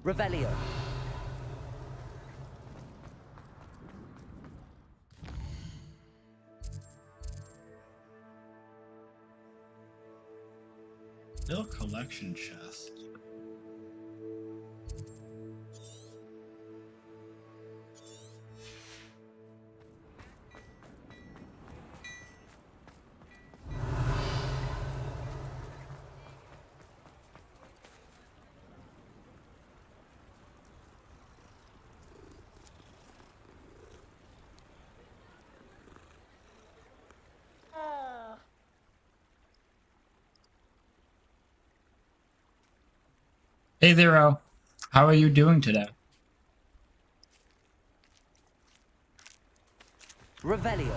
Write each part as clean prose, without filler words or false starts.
Revelio. Little collection chest. Hey there, Al. How are you doing today? Revelio.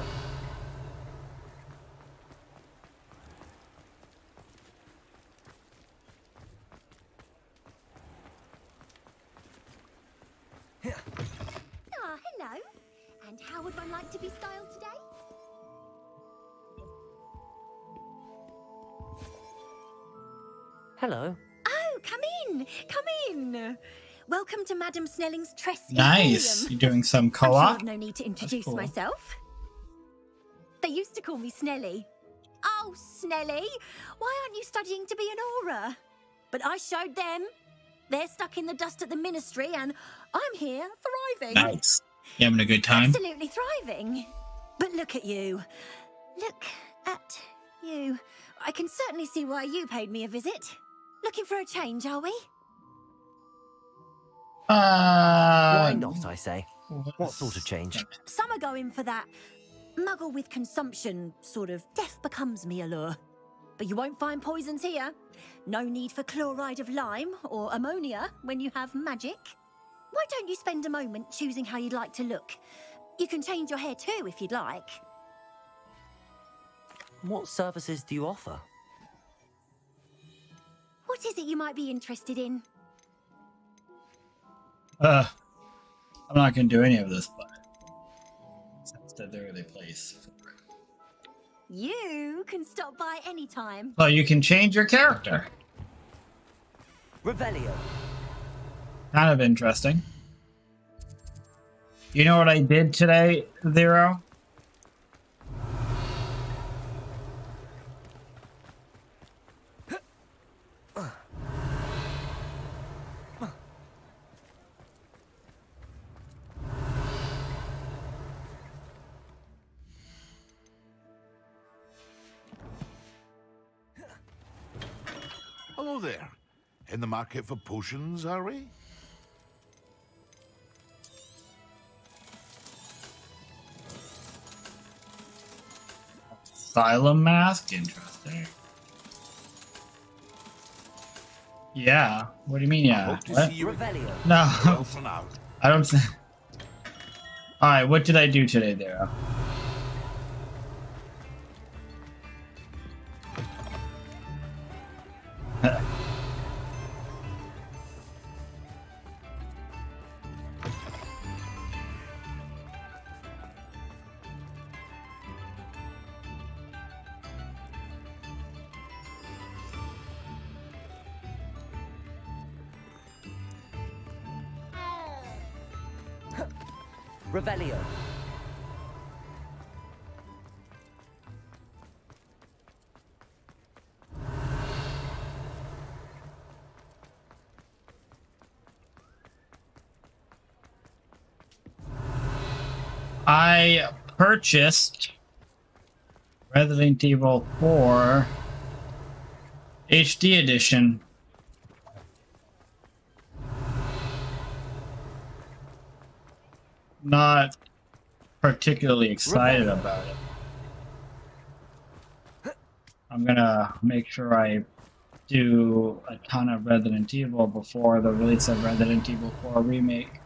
Ah, hello. And how would one like to be styled today? Hello. Oh, come in. Come in. Welcome to Madam Snelling's Tress Nice. Imperium. You doing some I'm sure co-op? I've no need to introduce cool. myself. They used to call me Snelly. Oh, Snelly, why aren't you studying to be an aura? But I showed them. They're stuck in the dust at the ministry, and I'm here thriving. Nice. You having a good time? Absolutely thriving. But look at you. Look at you. I can certainly see why you paid me a visit. Looking for a change, are we? Why not, I say? What sort of change? Some are going for that muggle with consumption, sort of death becomes me allure. But you won't find poisons here. No need for chloride of lime or ammonia when you have magic. Why don't you spend a moment choosing how you'd like to look? You can change your hair too if you'd like. What services do you offer? What is it you might be interested in? I'm not gonna do any of this, but since the early place. You can stop by anytime. Well, you can change your character. Revelio. Kind of interesting. You know what I did today, Zero? Hello there. In the market for potions, are we? Asylum mask? Interesting. Yeah. What do you mean, yeah? Hope to What? see you again. Revelio. No. Well, for now. I don't... Alright, what did I do today, Zero? Revelio. I purchased Resident Evil 4 HD Edition. Not particularly excited about it. I'm gonna make sure I do a ton of Resident Evil before the release of Resident Evil 4 Remake.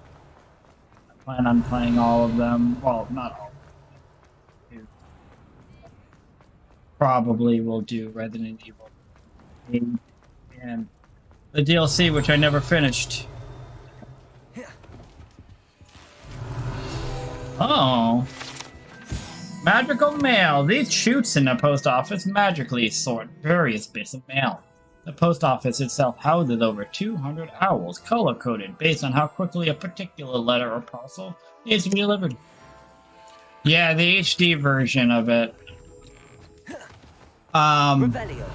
I plan on playing all of them. Well, not all of them. Probably will do Resident Evil 8 and the DLC, which I never finished. Oh. Magical mail. These chutes in the post office magically sort various bits of mail. The post office itself houses over 200 owls, color-coded based on how quickly a particular letter or parcel needs to be delivered. Yeah, the HD version of it. Revelio.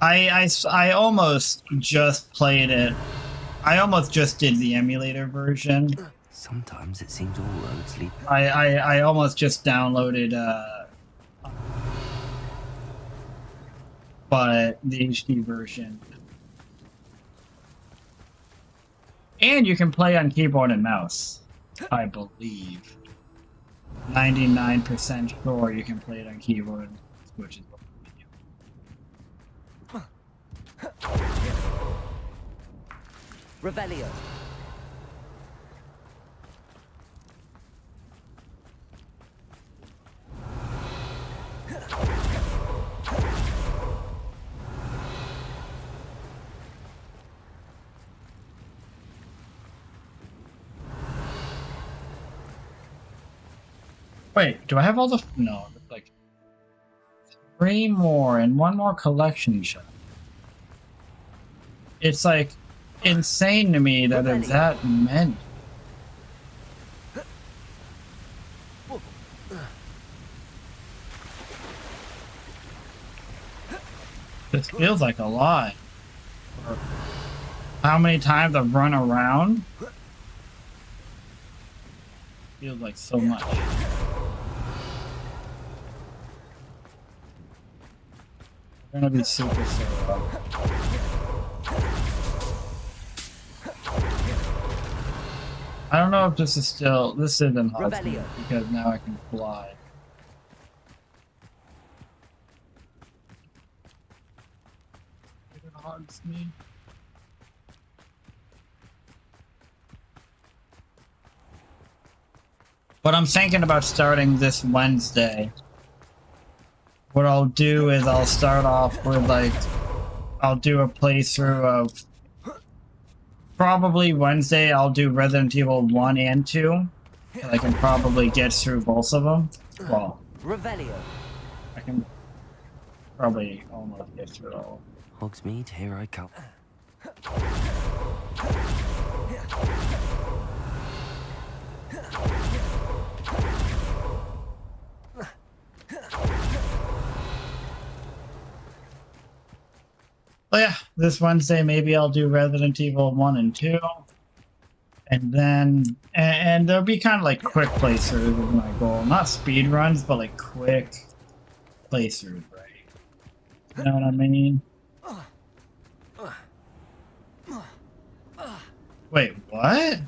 I almost just played it. I almost just did the emulator version. Sometimes it seems all roads lead. I almost just downloaded but the HD version. And you can play on keyboard and mouse, I believe. 99% sure you can play it on keyboard, which is Revelio. Wait, do I have all the... No, like... 3 more and 1 more collection shop. It's like insane to me that it's that many. This feels like a lot. For how many times I've run around? Feels like so much. We're gonna be super slow. I don't know if this is still... This isn't Hogsmeade because now I can fly. Hogsmeade. But I'm thinking about starting this Wednesday. What I'll do is I'll start off with like... I'll do a playthrough of... Probably Wednesday I'll do Resident Evil 1 and 2. I can probably get through both of them. Well, Revelio. I can probably almost get through all. Hogsmeade, here I come. Well, yeah, this Wednesday maybe I'll do Resident Evil 1 and 2. And then, and there'll be kind of like quick playthroughs is my goal. Not speed runs, but like quick playthroughs, right? You know what I mean? Wait, what?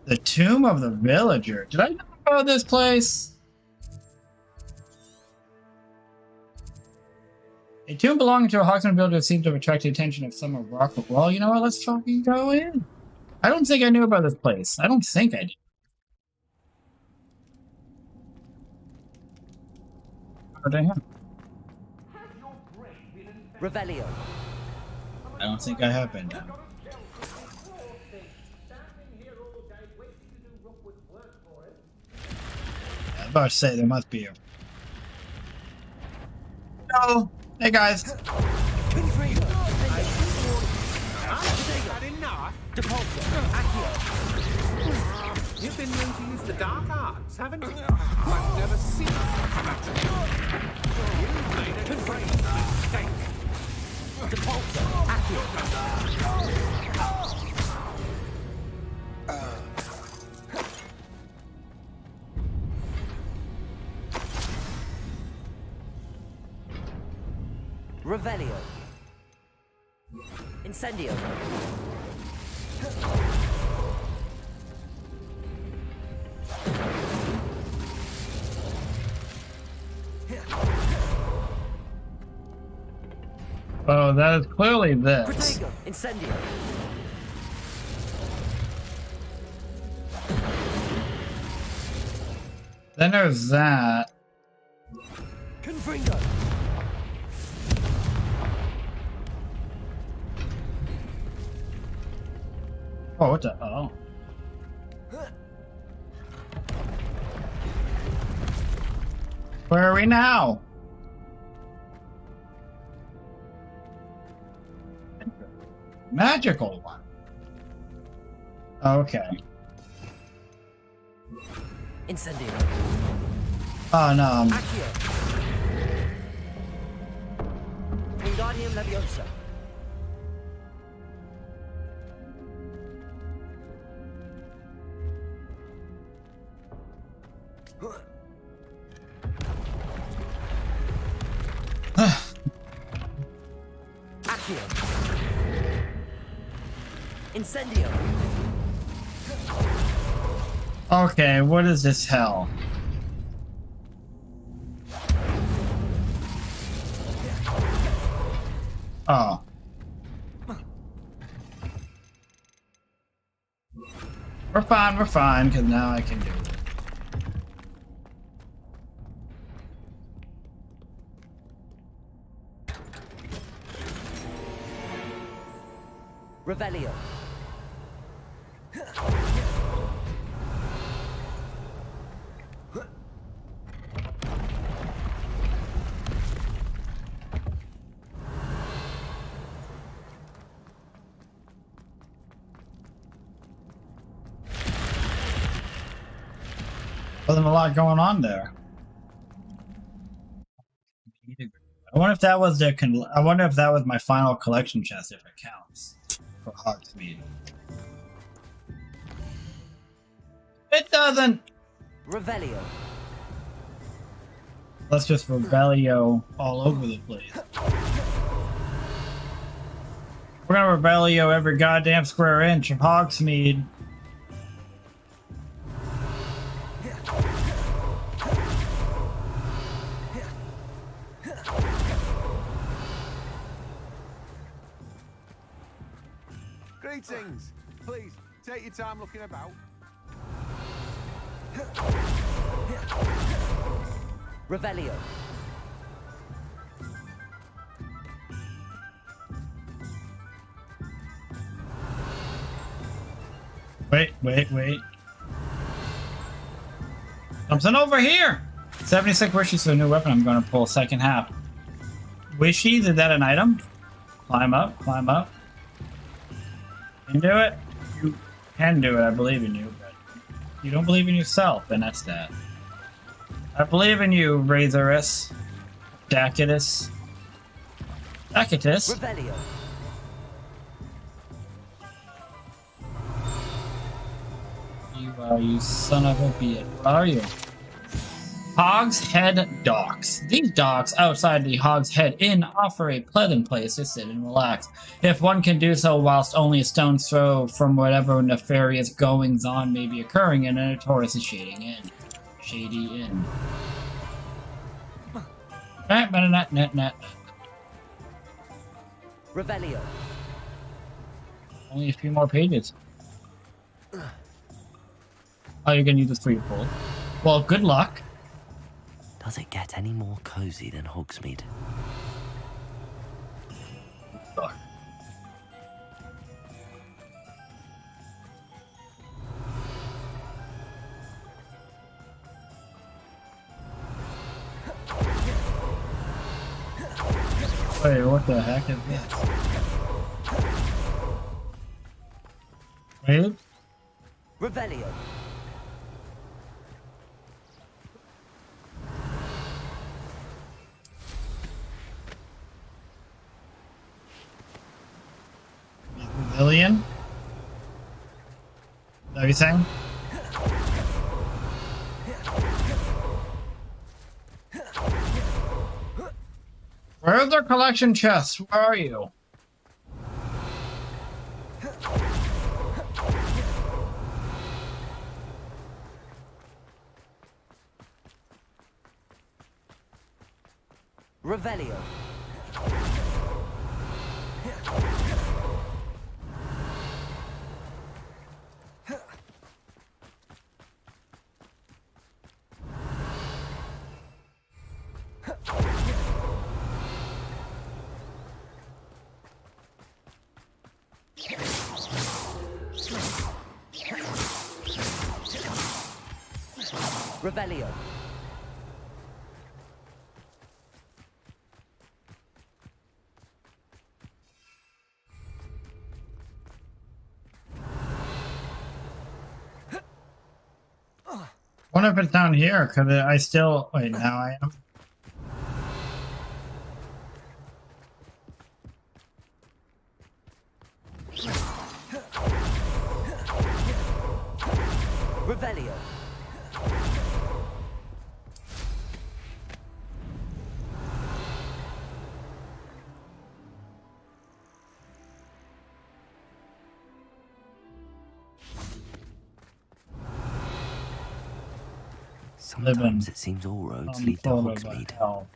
The Tomb of the Villager. Did I know about this place? A tomb belonging to a Hogsmeade villager seems to have attracted the attention of some of Rockwood. Well, you know what? Let's fucking go in. I don't think I knew about this place. I don't think I did. Oh, damn. Revelio. I don't think I have been down. I was about to say there must be a... No! Hey guys! You've been known to use the dark arts, haven't you? I've never seen such magic. You've made a great mistake. Revelio. Incendio. Oh, that is clearly this. Protego. Incendio. Then there's that. Confringo. Oh, what the... Oh. Where are we now? Magical one. Okay. Incendio. Oh no. Accio. Wingardium Leviosa. Accio. Incendio. Okay, what is this hell? Oh. We're fine, because now I can do it. Revelio. Wasn't a lot going on there. I wonder if that was I wonder if that was my final collection chest, if it counts for Hogsmeade. It doesn't. Revelio. Let's just Rebellio all over the place. We're gonna Rebellio every goddamn square inch of Hogsmeade. Greetings. Please, take your time looking about. Revelio. Wait. Something over here! 76 wishes for a new weapon. I'm gonna pull second half. Wishies, is that an item? Climb up. Can you do it? You can do it, I believe in you, but you don't believe in yourself, and that's that. I believe in you, Razorous. Dakitus. Revelio. You son of a bitch. What are you? Hogshead Docks. These docks outside the Hogshead Inn offer a pleasant place to sit and relax, if one can do so whilst only a stone's throw from whatever nefarious goings-on may be occurring in a notorious shady inn. Revelio. Only a few more pages. Oh, you're gonna use this for your pull. Well, good luck. Does it get any more cozy than Hogsmeade? Wait, what the heck is this? Wait. Revelio. Lillian? Is that what you're saying? Where's their collection chest? Where are you? Revelio. Revelio. wonder if it's down here, because I still... Wait, now I am... Revelio. Sometimes it seems all roads lead to Hogsmeade. Hell.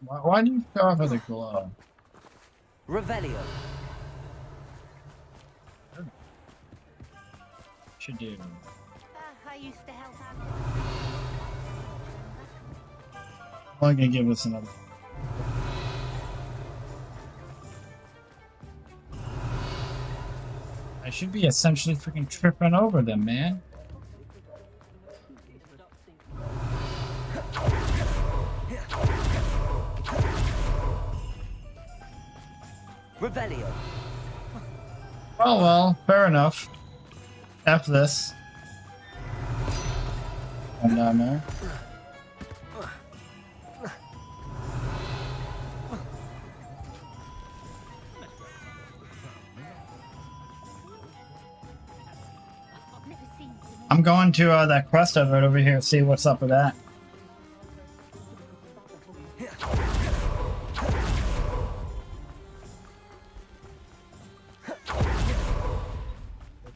Why do you start with a glow? Revelio. Should do. I used to help out. I'm gonna give us another. I should be essentially freaking tripping over them, man. Revelio. Oh well, fair enough. F this. Come down there. I'm going to that quest I've read over here, see what's up with that.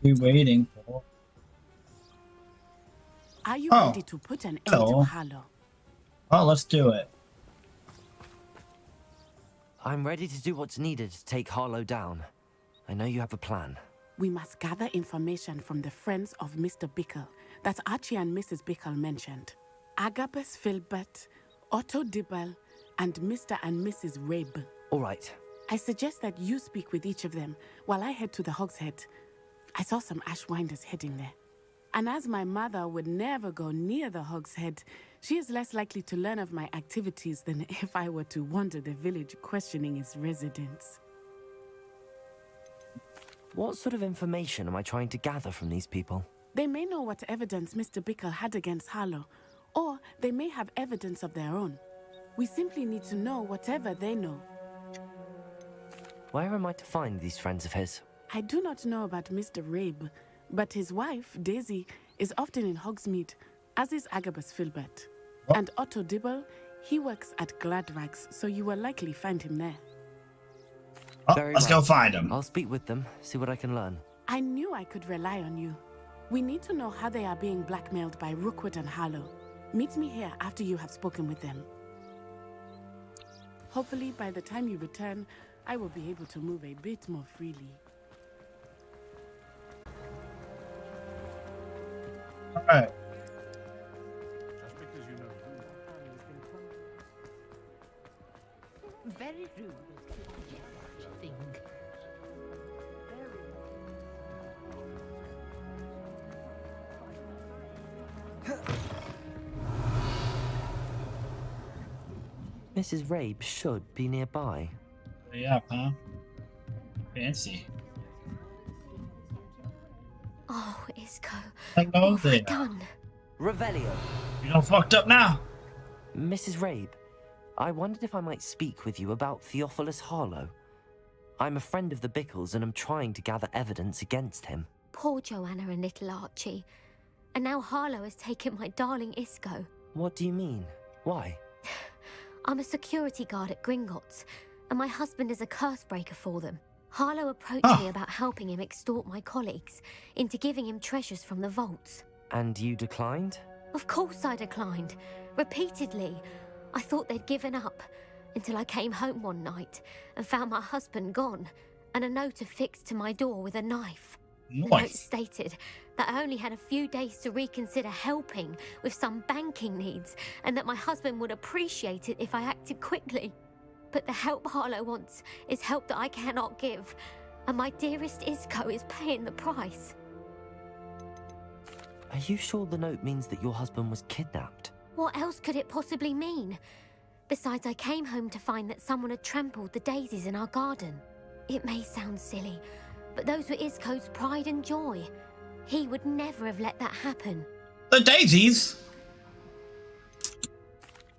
What are we waiting for? Are you Oh. ready to put an end Hello. to Harlow? Oh, let's do it. I'm ready to do what's needed to take Harlow down. I know you have a plan. We must gather information from the friends of Mr. Bickle that Archie and Mrs. Bickle mentioned. Agabus Filbert, Otto Dibble, and Mr. and Mrs. Rabe. All right. I suggest that you speak with each of them while I head to the Hogshead. I saw some Ashwinders heading there. And as my mother would never go near the Hogshead, she is less likely to learn of my activities than if I were to wander the village questioning its residents. What sort of information am I trying to gather from these people? They may know what evidence Mr. Bickle had against Harlow, or they may have evidence of their own. We simply need to know whatever they know. Where am I to find these friends of his? I do not know about Mr. Rabe, but his wife, Daisy, is often in Hogsmeade, as is Agabus Filbert. What? And Otto Dibble, he works at Gladrags, so you will likely find him there. Oh, Very let's well. go find him. I'll speak with them, see what I can learn. I knew I could rely on you. We need to know how they are being blackmailed by Rookwood and Harlow. Meet me here after you have spoken with them. Hopefully, by the time you return, I will be able to move a bit more freely. All right. Very rude. Thing. Mrs. Rabe should be nearby. Yeah, huh? Fancy. Oh, Isco. Hello What have I there. done? Revelio. You don't fucked up now. Mrs. Rabe, I wondered if I might speak with you about Theophilus Harlow. I'm a friend of the Bickles and I'm trying to gather evidence against him. Poor Joanna and little Archie. And now Harlow has taken my darling Isco. What do you mean? Why? I'm a security guard at Gringotts, and my husband is a curse breaker for them. Harlow approached me about helping him extort my colleagues into giving him treasures from the vaults. And you declined? Of course I declined. Repeatedly. I thought they'd given up, until I came home one night and found my husband gone, and a note affixed to my door with a knife. The note Nice. stated that I only had a few days to reconsider helping with some banking needs, and that my husband would appreciate it if I acted quickly. But the help Harlow wants is help that I cannot give, and my dearest Isco is paying the price. Are you sure the note means that your husband was kidnapped? What else could it possibly mean? Besides, I came home to find that someone had trampled the daisies in our garden. It may sound silly, but those were Isco's pride and joy. He would never have let that happen. The daisies?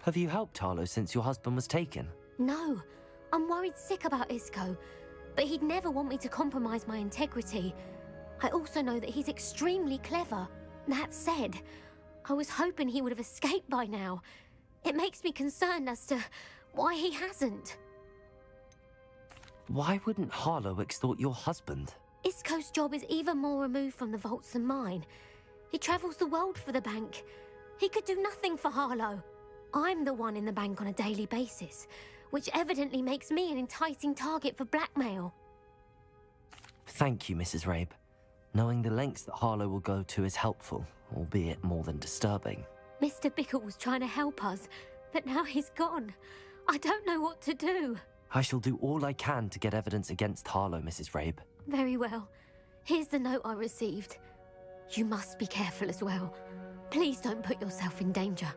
Have you helped Harlow since your husband was taken? No, I'm worried sick about Isco, but he'd never want me to compromise my integrity. I also know that he's extremely clever. That said, I was hoping he would have escaped by now. It makes me concerned as to why he hasn't. Why wouldn't Harlow extort your husband? Isco's job is even more removed from the vaults than mine. He travels the world for the bank. He could do nothing for Harlow. I'm the one in the bank on a daily basis, which evidently makes me an enticing target for blackmail. Thank you, Mrs. Rabe. Knowing the lengths that Harlow will go to is helpful, albeit more than disturbing. Mr. Bickle was trying to help us, but now he's gone. I don't know what to do. I shall do all I can to get evidence against Harlow, Mrs. Rabe. Very well. Here's the note I received. You must be careful as well. Please don't put yourself in danger.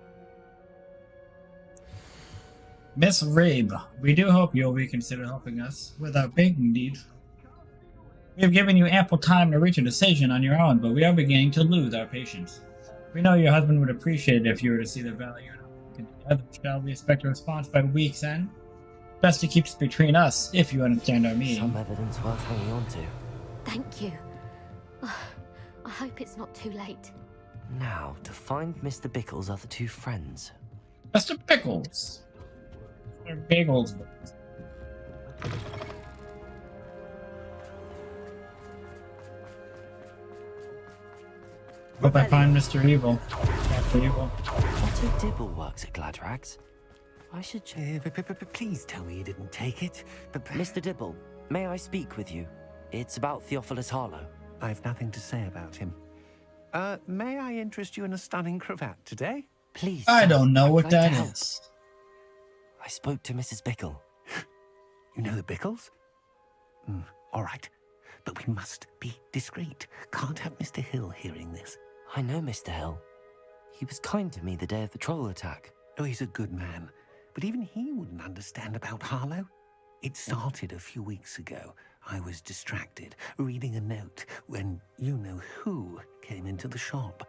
Miss Rabe, we do hope you'll reconsider helping us with our banking need. We have given you ample time to reach a decision on your own, but we are beginning to lose our patience. We know your husband would appreciate it if you were to see the value in it. Shall we expect a response by week's end? Best to keep this between us, if you understand our meaning. Some evidence worth hanging on to. Thank you. I hope it's not too late. Now, to find Mr. Bickle's other two friends. Mr. Pickles. Mr. Biggles. Hope I find Mr. Evil. Dr. Evil. Otto Dibble works at Gladrags. I should check. Please tell me you didn't take it. Mr. Dibble, may I speak with you? It's about Theophilus Harlow. I've nothing to say about him. May I interest you in a stunning cravat today? Please. I sir, don't know I'd what like to that help. is. I spoke to Mrs. Bickle. You know the Bickles? All right. But we must be discreet. Can't have Mr. Hill hearing this. I know Mr. Hill. He was kind to me the day of the troll attack. Oh, he's a good man. But even he wouldn't understand about Harlow. It started a few weeks ago. I was distracted, reading a note, when you-know-who came into the shop.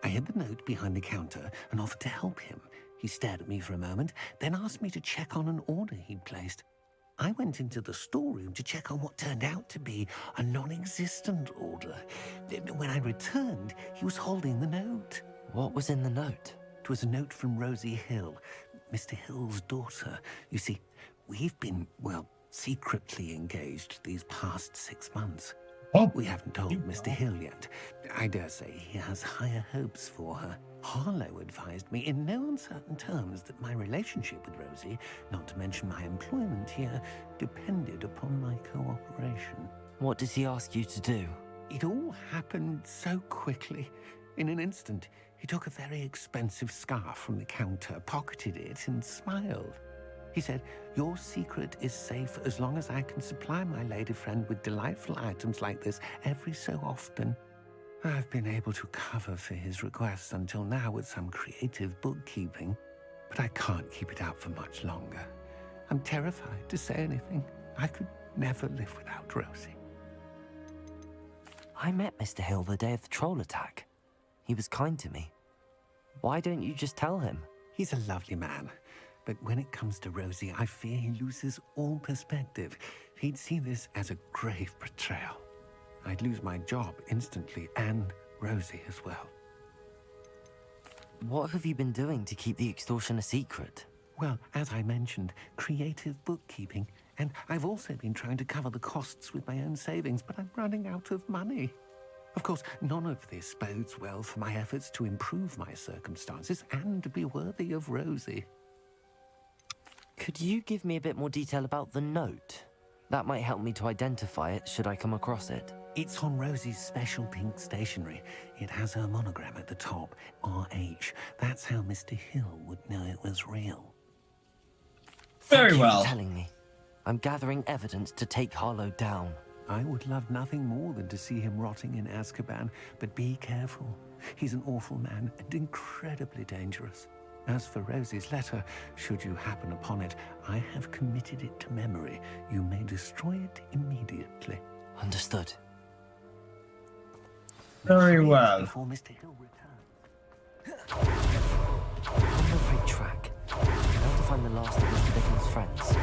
I hid the note behind the counter and offered to help him. He stared at me for a moment, then asked me to check on an order he'd placed. I went into the storeroom to check on what turned out to be a non-existent order. When I returned, he was holding the note. What was in the note? It was a note from Rosie Hill, Mr. Hill's daughter. You see, we've been, well, secretly engaged these past 6 months. Oh, We haven't told Mr. Hill yet. I dare say he has higher hopes for her. Harlow advised me in no uncertain terms that my relationship with Rosie, not to mention my employment here, depended upon my cooperation. What did he ask you to do? It all happened so quickly. In an instant, he took a very expensive scarf from the counter, pocketed it, and smiled. He said, "Your secret is safe as long as I can supply my lady friend with delightful items like this every so often." I've been able to cover for his requests until now with some creative bookkeeping, but I can't keep it out for much longer. I'm terrified to say anything. I could never live without Rosie. I met Mr. Hill the day of the troll attack. He was kind to me. Why don't you just tell him? He's a lovely man, but when it comes to Rosie, I fear he loses all perspective. He'd see this as a grave betrayal. I'd lose my job instantly, and Rosie as well. What have you been doing to keep the extortion a secret? Well, as I mentioned, creative bookkeeping, and I've also been trying to cover the costs with my own savings, but I'm running out of money. Of course, none of this bodes well for my efforts to improve my circumstances and to be worthy of Rosie. Could you give me a bit more detail about the note? That might help me to identify it should I come across it. It's on Rosie's special pink stationery. It has her monogram at the top, RH. That's how Mr. Hill would know it was real. Very Thank you well. for telling me. I'm gathering evidence to take Harlow down. I would love nothing more than to see him rotting in Azkaban, but be careful. He's an awful man and incredibly dangerous. As for Rosie's letter, should you happen upon it, I have committed it to memory. You may destroy it immediately. Understood. Very well. Before Mr. Hill returns. On the right track. Now to find the last of Mr. Bickle's friends.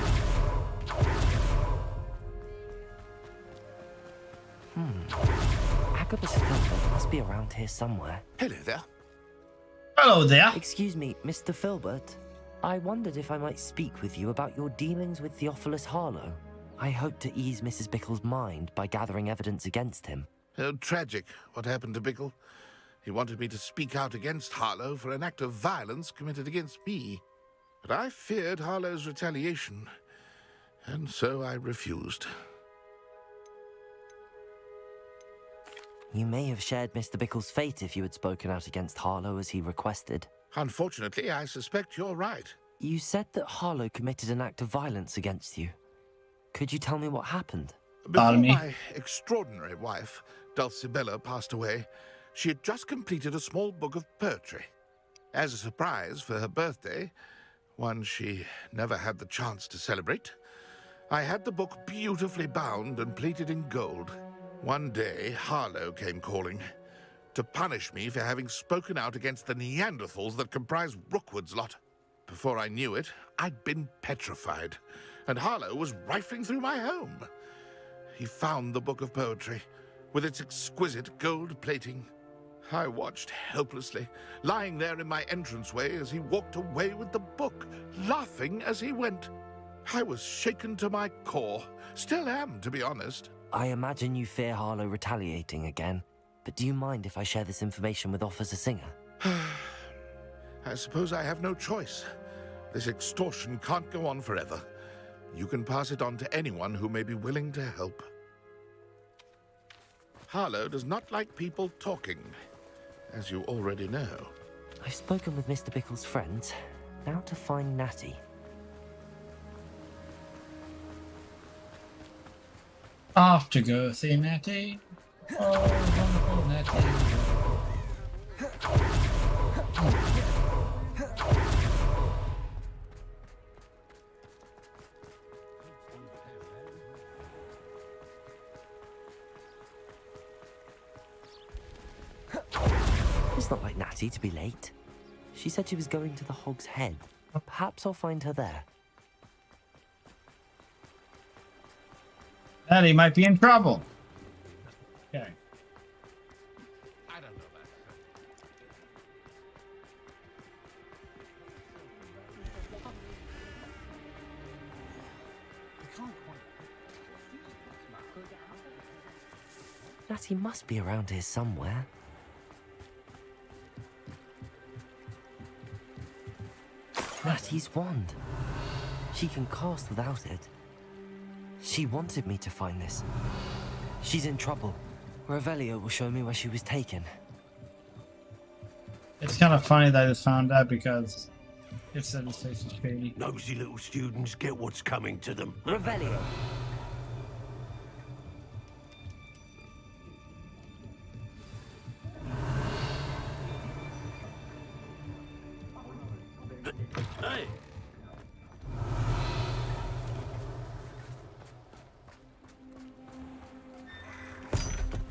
Agabus Filbert must be around here somewhere. Hello there. Hello there. Excuse me, Mr. Filbert. I wondered if I might speak with you about your dealings with Theophilus Harlow. I hope to ease Mrs. Bickle's mind by gathering evidence against him. Oh, tragic what happened to Bickle. He wanted me to speak out against Harlow for an act of violence committed against me. But I feared Harlow's retaliation, and so I refused. You may have shared Mr. Bickle's fate if you had spoken out against Harlow as he requested. Unfortunately, I suspect you're right. You said that Harlow committed an act of violence against you. Could you tell me what happened? Before me. my extraordinary wife, Dulcibella, passed away, she had just completed a small book of poetry. As a surprise for her birthday, one she never had the chance to celebrate, I had the book beautifully bound and plated in gold. One day, Harlow came calling to punish me for having spoken out against the Neanderthals that comprise Rookwood's lot. Before I knew it, I'd been petrified, and Harlow was rifling through my home. He found the book of poetry, with its exquisite gold plating. I watched helplessly, lying there in my entranceway as he walked away with the book, laughing as he went. I was shaken to my core. Still am, to be honest. I imagine you fear Harlow retaliating again, but do you mind if I share this information with Officer Singer? I suppose I have no choice. This extortion can't go on forever. You can pass it on to anyone who may be willing to help. Harlow does not like people talking, as you already know. I've spoken with Mr. Bickle's friends. Now to find Natty. Off to go see Natty. Oh, wonderful Natty. It's not like Natty to be late. She said she was going to the Hog's Head. Perhaps I'll find her there. Natty might be in trouble. Okay. I don't know that. Natty must be around here somewhere. Natty's wand. She can cast without it. She wanted me to find this. She's in trouble. Revelio will show me where she was taken. It's kind of funny that I just found out because it said his face is shady. Nosy little students get what's coming to them. Revelio! Hey!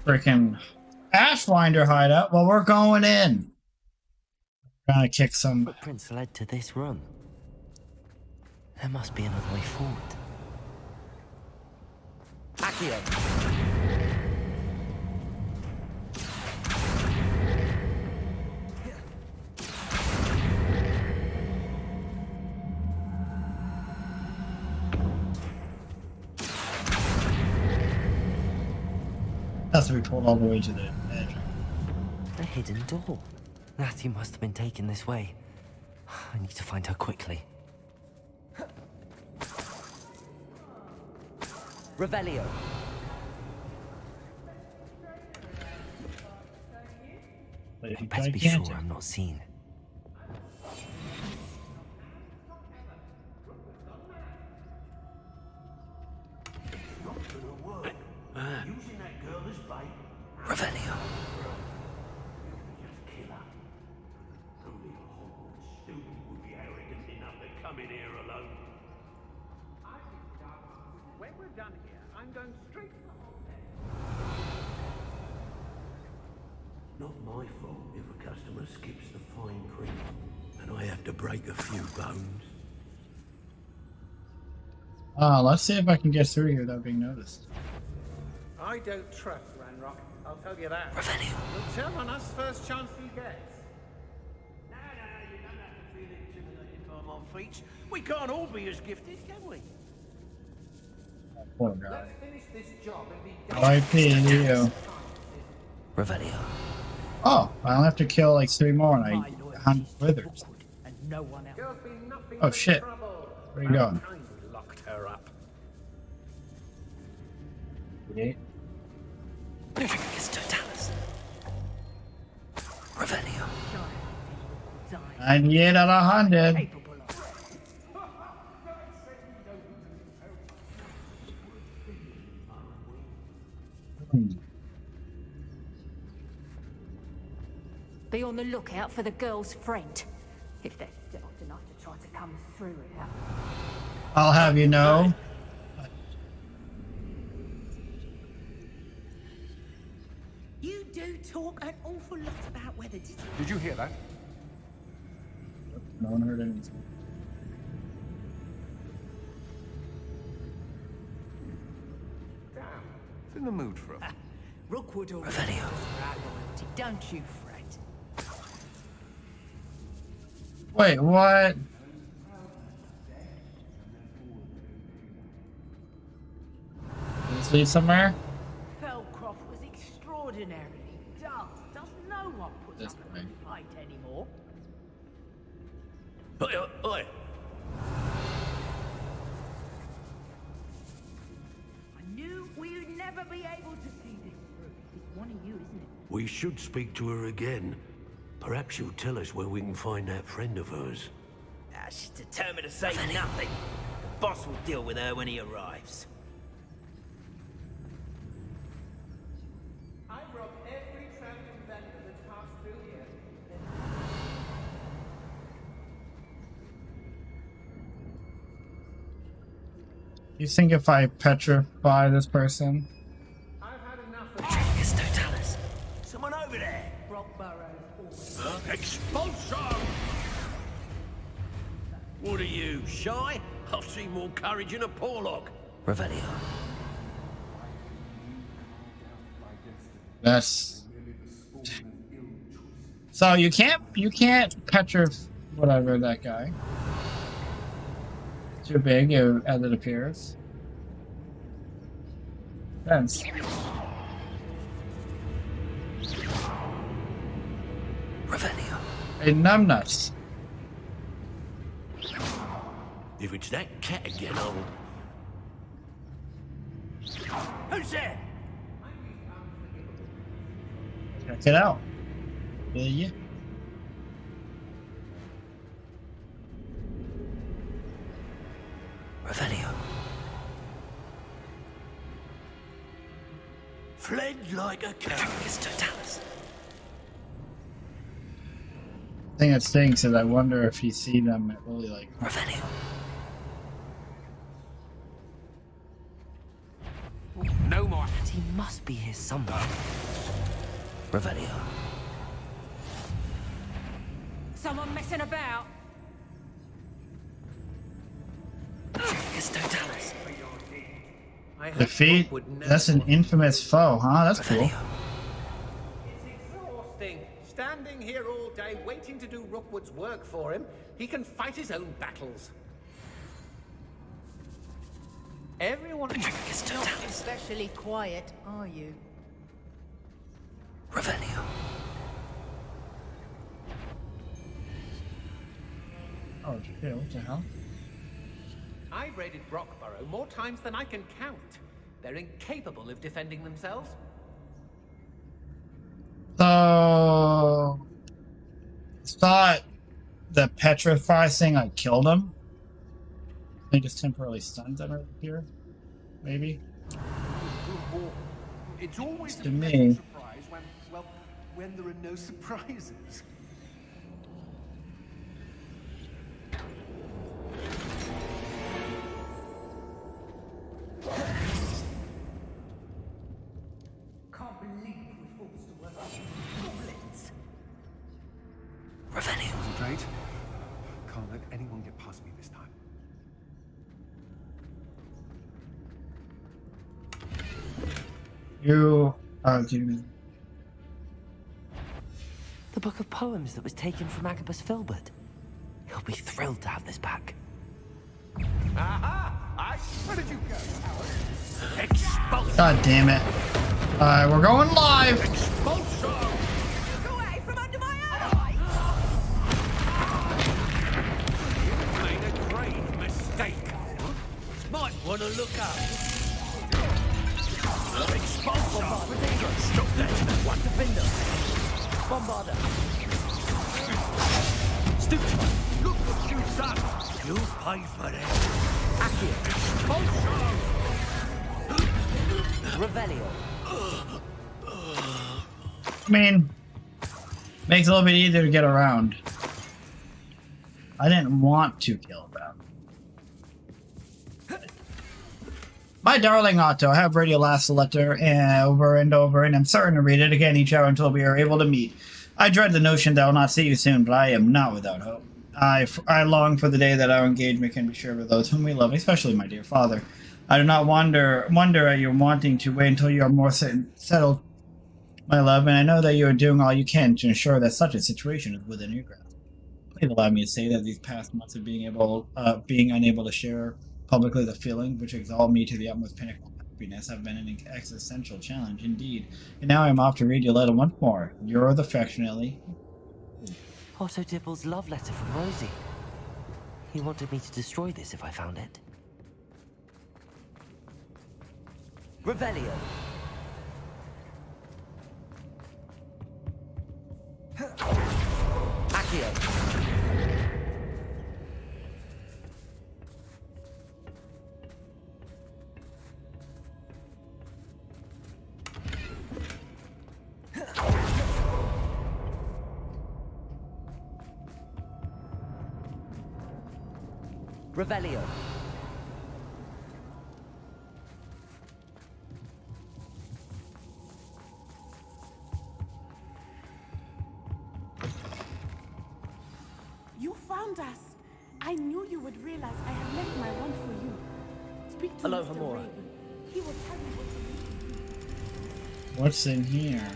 Freaking Ashwinder hideout. Well, we're going in. Trying to kick some. Footprints led to this room. There must be another way forward. Accio! Has to be pulled all the way to the edge. A hidden door. Natty must have been taken this way. I need to find her quickly. Revelio. But if you Best be can't, sure I'm not seen. Revelio. going straight to the hole. Not my fault if a customer skips the fine print and I have to break a few bones. Let's see if I can get through here without being noticed. I don't trust Ranrock, I'll tell you that. Revelio. He'll turn on us first chance he gets. No, you don't have to feel intimidated by my feats. We can't all be as gifted, can we? Poor guy. Let's finish this job and be done. R.I.P. you. Revelio. Oh, I only have to kill like 3 more and I hunt withers. And no one else. Girl's been nothing Oh but shit. trouble. Where you going? Mankind locked her up. Okay. Perfectus totalis. Revelio. Die 98 out of 100. capable of. Be on the lookout for the girl's friend. If they're daft enough to try to come through here. I'll have you know. You do talk an awful lot about whether to Did you hear that? No one heard anything. Damn, it's in the mood for a... Rookwood or Revelio. loyalty, don't you fret. Wait, what? Did this lead somewhere? Felcroft was extraordinarily dull. Does no one put This up way. a fight anymore? Oi. I knew we'd never be able to see this through. It's one of you, isn't it? We should speak to her again. Perhaps she'll tell us where we can find that friend of hers. She's determined to say nothing. The boss will deal with her when he arrives. I robbed every traveling vendor that's passed through here. You think if I petrify this person? I've had enough of Perfectus totalis. Someone over there! Brockborough's always Expulsion! What are you, shy? I've seen more courage in a Porlock. Revelio. That's. So you can't petrify whatever that guy. Too big as it appears. Depends. Revelio. Hey, numbnuts. If it's that cat again, I'll... Who's there? Check it out. Will you? Revelio. Fled like a cat. Perfectus totalis. The thing that stinks is I wonder if you see them at really like. Revelio. No more. And he must be here somewhere. Revelio. Someone messing about? Perfectus totalis. Defeat. That's an infamous foe, huh? That's cool. Revelio. It's exhausting. Standing here all day waiting to do Rookwood's work for him. He can fight his own battles. Everyone Perfectus not totalis. especially quiet, are you? Revelio. Oh shit! What the hell? I raided Brockborough more times than I can count. They're incapable of defending themselves. So, thought the petrify thing like killed him. They just temporarily stunned them right here, maybe. It's always To me. surprise when there are no surprises. Revelio. Concentrate. Can't let anyone get past me this time. You are human. The book of poems that was taken from Agabus Filbert. He'll be thrilled to have this back. Aha! Where did you go, Howard? Expulsion! God damn it. Alright, we're going live. Expulsion! Look away from under my eye! You made a grave mistake. Might want to look up. Expulsion! Stop that! One defender. Bombarder. Stupid. Look what you've done! You'll pay for it. Accio. Expulsion! Revelio. I mean, makes it a little bit easier to get around. I didn't want to kill them. My darling Otto, I have read your last letter over and over, and I'm certain to read it again each hour until we are able to meet. I dread the notion that I will not see you soon, but I am not without hope. I long for the day that our engagement can be shared with those whom we love, especially my dear father. I do not wonder at your wanting to wait until you are more settled, my love, and I know that you are doing all you can to ensure that such a situation is within your grasp. Please allow me to say that these past months of being unable to share publicly the feeling which exalt me to the utmost pinnacle of happiness have been an existential challenge indeed. And now I am off to read your letter once more. Yours affectionately, Otto Dibble's love letter from Rosie. He wanted me to destroy this if I found it. Revelio. Accio. Revelio. You found us. I knew you would realize I have left my wand for you. Speak to Hello, Mr. Hamura. Raven. He will tell you what you need. what's in here?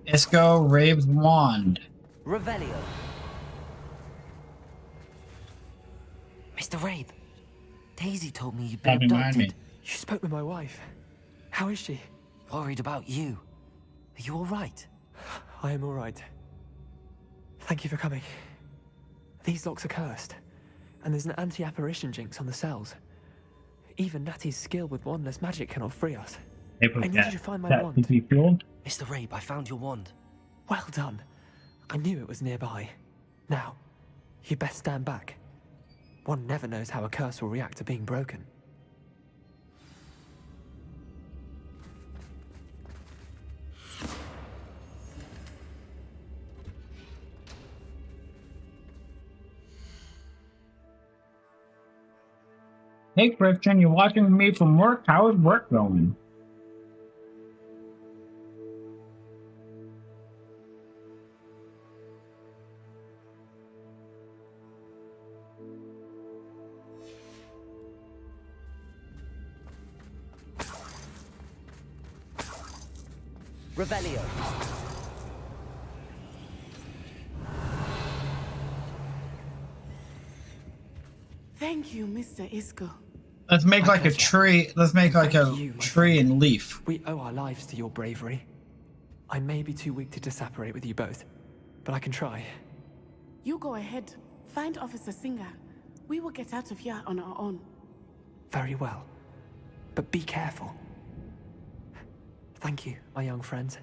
Isco Rave's wand. Revelio. Mr. Rabe, Daisy told me you'd been Don't remind me. abducted. You spoke with my wife. How is she? Worried about you. Are you all right? I am all right. Thank you for coming. These locks are cursed, and there's an anti-apparition jinx on the cells. Even Natty's skill with wandless magic cannot free us. I need you to find my wand. Mr. Rabe, I found your wand. Well done. I knew it was nearby. Now, you best stand back. One never knows how a curse will react to being broken. Hey Christian, you're watching me from work? How is work going? Revelio. Thank you, Mr. Isco. Let's make like a tree. Let's make like a tree and leaf. We owe our lives to your bravery. I may be too weak to disapparate with you both, but I can try. You go ahead. Find Officer Singer. We will get out of here on our own. Very well. But be careful. Thank you, my young friends.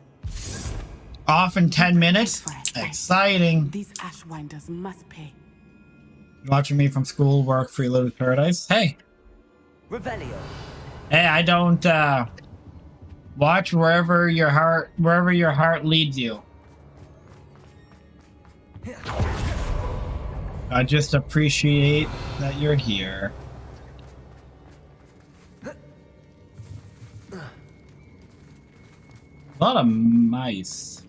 Off in 10 minutes? Exciting. These Ashwinders must pay. Watching me from school, work, freeloader's paradise. Hey. Revelio. Hey, I don't, watch wherever your heart leads you. I just appreciate that you're here. A lot of mice.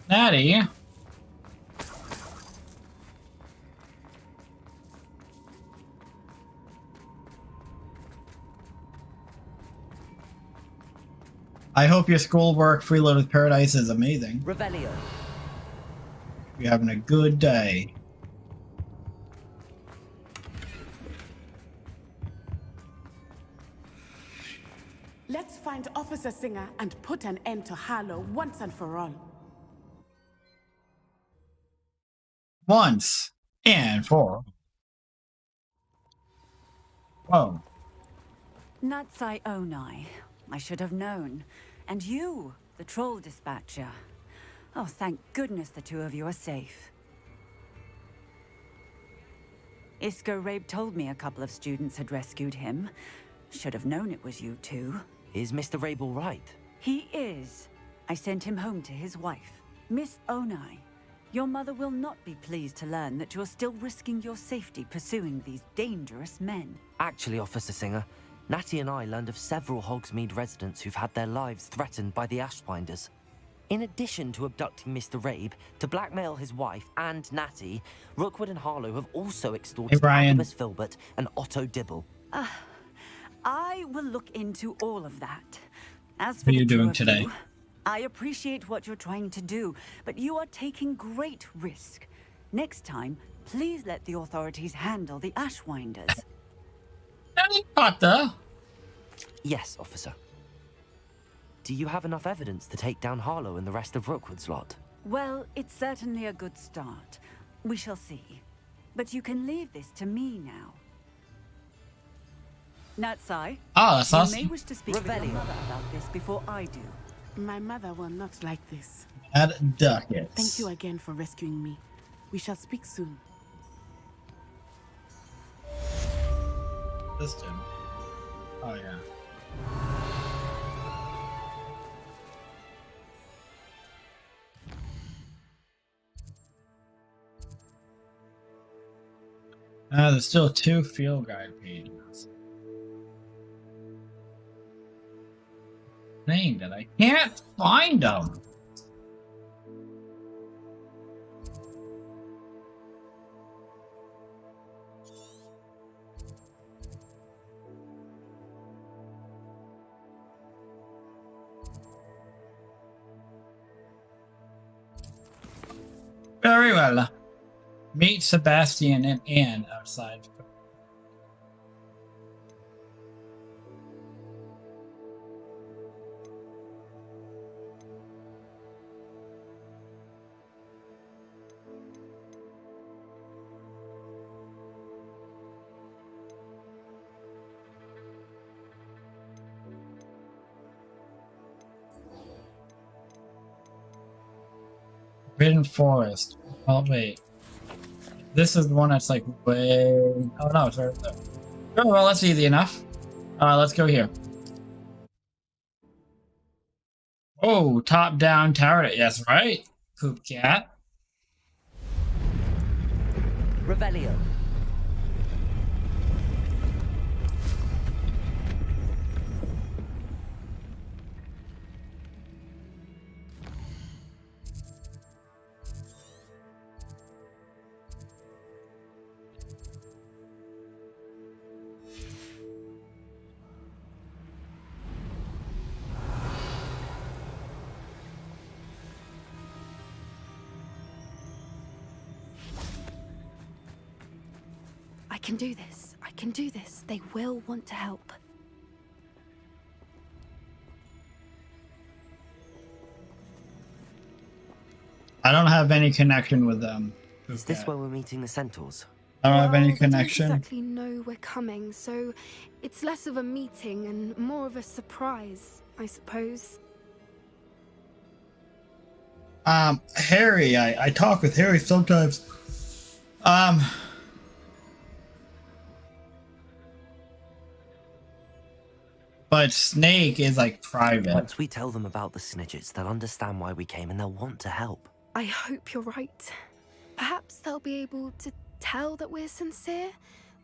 Natty. I hope your schoolwork Freeload with Paradise is amazing. Revelio. You're having a good day. Let's find Officer Singer and put an end to Harlow once and for all. Once and for. Whoa. Natsai Onai. I should have known. And you, the troll dispatcher. Oh, thank goodness the two of you are safe. Isco Rabe told me a couple of students had rescued him. Should have known it was you two. Is Mr. Rabe all right? He is. I sent him home to his wife. Miss Onai, your mother will not be pleased to learn that you're still risking your safety pursuing these dangerous men. Actually, Officer Singer, Natty and I learned of several Hogsmeade residents who've had their lives threatened by the Ashwinders. In addition to abducting Mr. Rabe to blackmail his wife and Natty, Rookwood and Harlow have also extorted Agabus Filbert and Otto Dibble. I will look into all of that. As for What are you the two doing of today? you, I appreciate what you're trying to do, but you are taking great risk. Next time, please let the authorities handle the Ashwinders. Harry Potter? Yes, officer. Do you have enough evidence to take down Harlow and the rest of Rookwood's lot? Well, it's certainly a good start. We shall see. But you can leave this to me now. Natsai, Oh, that's you awesome. may wish to speak with your mother about this before I do. My mother will not like this. At Dakitus. Thank you again for rescuing me. We shall speak soon. This dude. Oh, yeah. There's still 2 field guide pages. Dang it, I can't find them. Very well. Meet Sebastian and Anne outside. Forbidden Forest. Oh, wait. This is the one that's like way... Oh, no, it's right there. Oh, well, that's easy enough. Let's go here. Oh, top-down tower. Yes, right. Poop cat. Revelio. I can do this. I can do this. They will want to help. I don't have any connection with them. Is this where we're meeting the Centaurs? I don't have any They connection. don't exactly know we're coming, so it's less of a meeting and more of a surprise, I suppose. Harry, I talk with Harry sometimes. But but Snake is like private. Once we tell them about the Snidgets, they'll understand why we came and they'll want to help. I hope you're right. Perhaps they'll be able to tell that we're sincere.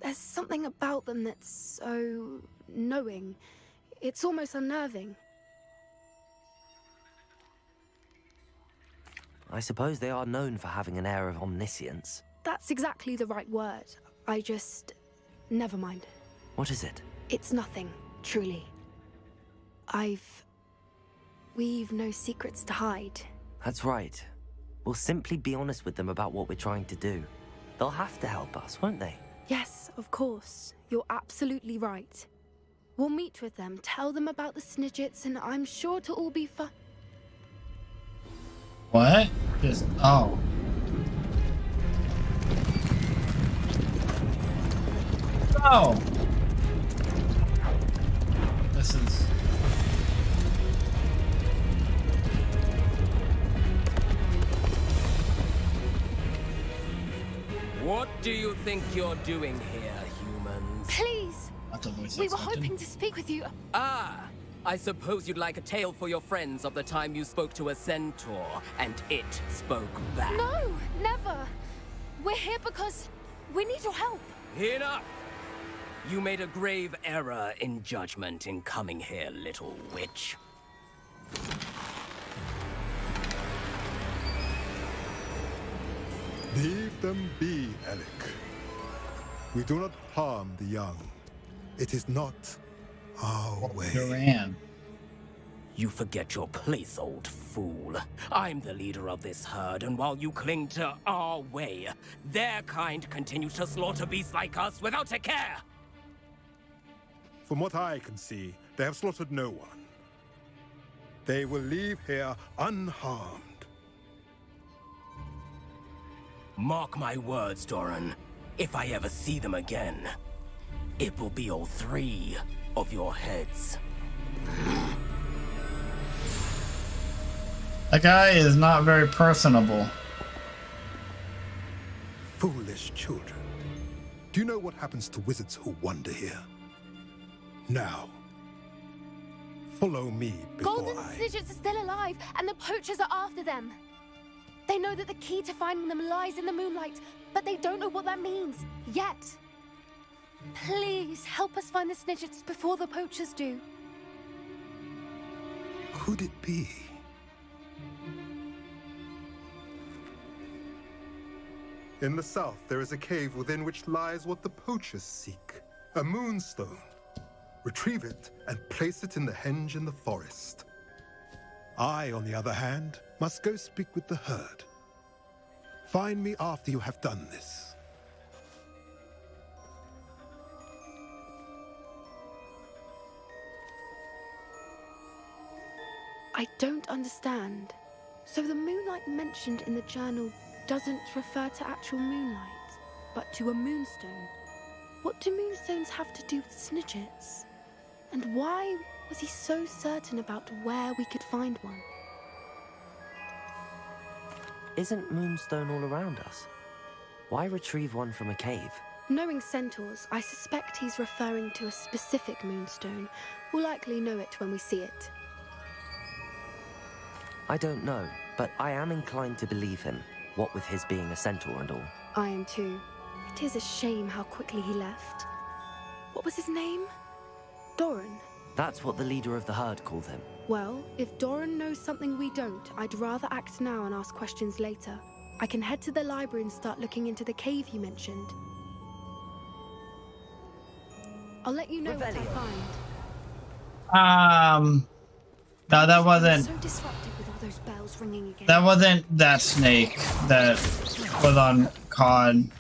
There's something about them that's so knowing. It's almost unnerving. I suppose they are known for having an air of omniscience. That's exactly the right word. I just... Never mind. What is it? It's nothing, truly. We've no secrets to hide. That's right. We'll simply be honest with them about what we're trying to do. They'll have to help us, won't they? Yes, of course. You're absolutely right. We'll meet with them, tell them about the Snidgets, and I'm sure it'll all be fun. What? Just oh. Oh. This is. What do you think you're doing here, humans? Please! We were hoping to speak with you. Ah! I suppose you'd like a tale for your friends of the time you spoke to a centaur, and it spoke back. No, never. We're here because we need your help. Enough! You made a grave error in judgment in coming here, little witch. Leave them be, Alec. We do not harm the young. It is not our way. Duran. You forget your place, old fool. I'm the leader of this herd, and while you cling to our way, their kind continues to slaughter beasts like us without a care. From what I can see, they have slaughtered no one. They will leave here unharmed. Mark my words, Doran. If I ever see them again, it will be all 3 of your heads. That guy is not very personable. Foolish children. Do you know what happens to wizards who wander here? Now, follow me before Golden Snidgets are still alive, and the poachers are after them. They know that the key to finding them lies in the moonlight, but they don't know what that means, yet. Please, help us find the Snidgets before the poachers do. Could it be? In the south, there is a cave within which lies what the poachers seek. A moonstone. Retrieve it and place it in the henge in the forest. I, on the other hand, must go speak with the herd. Find me after you have done this. I don't understand. So the moonlight mentioned in the journal doesn't refer to actual moonlight, but to a moonstone. What do moonstones have to do with Snidgets? And why was he so certain about where we could find one? Isn't Moonstone all around us? Why retrieve one from a cave? Knowing centaurs, I suspect he's referring to a specific moonstone. We'll likely know it when we see it. I don't know, but I am inclined to believe him, what with his being a centaur and all. I am too. It is a shame how quickly he left. What was his name? Doran. That's what the leader of the herd called him. Well, if Doran knows something we don't, I'd rather act now and ask questions later. I can head to the library and start looking into the cave you mentioned. I'll let you know what I find. No, that wasn't. So disruptive with all those bells ringing again. That wasn't that snake that was on COD.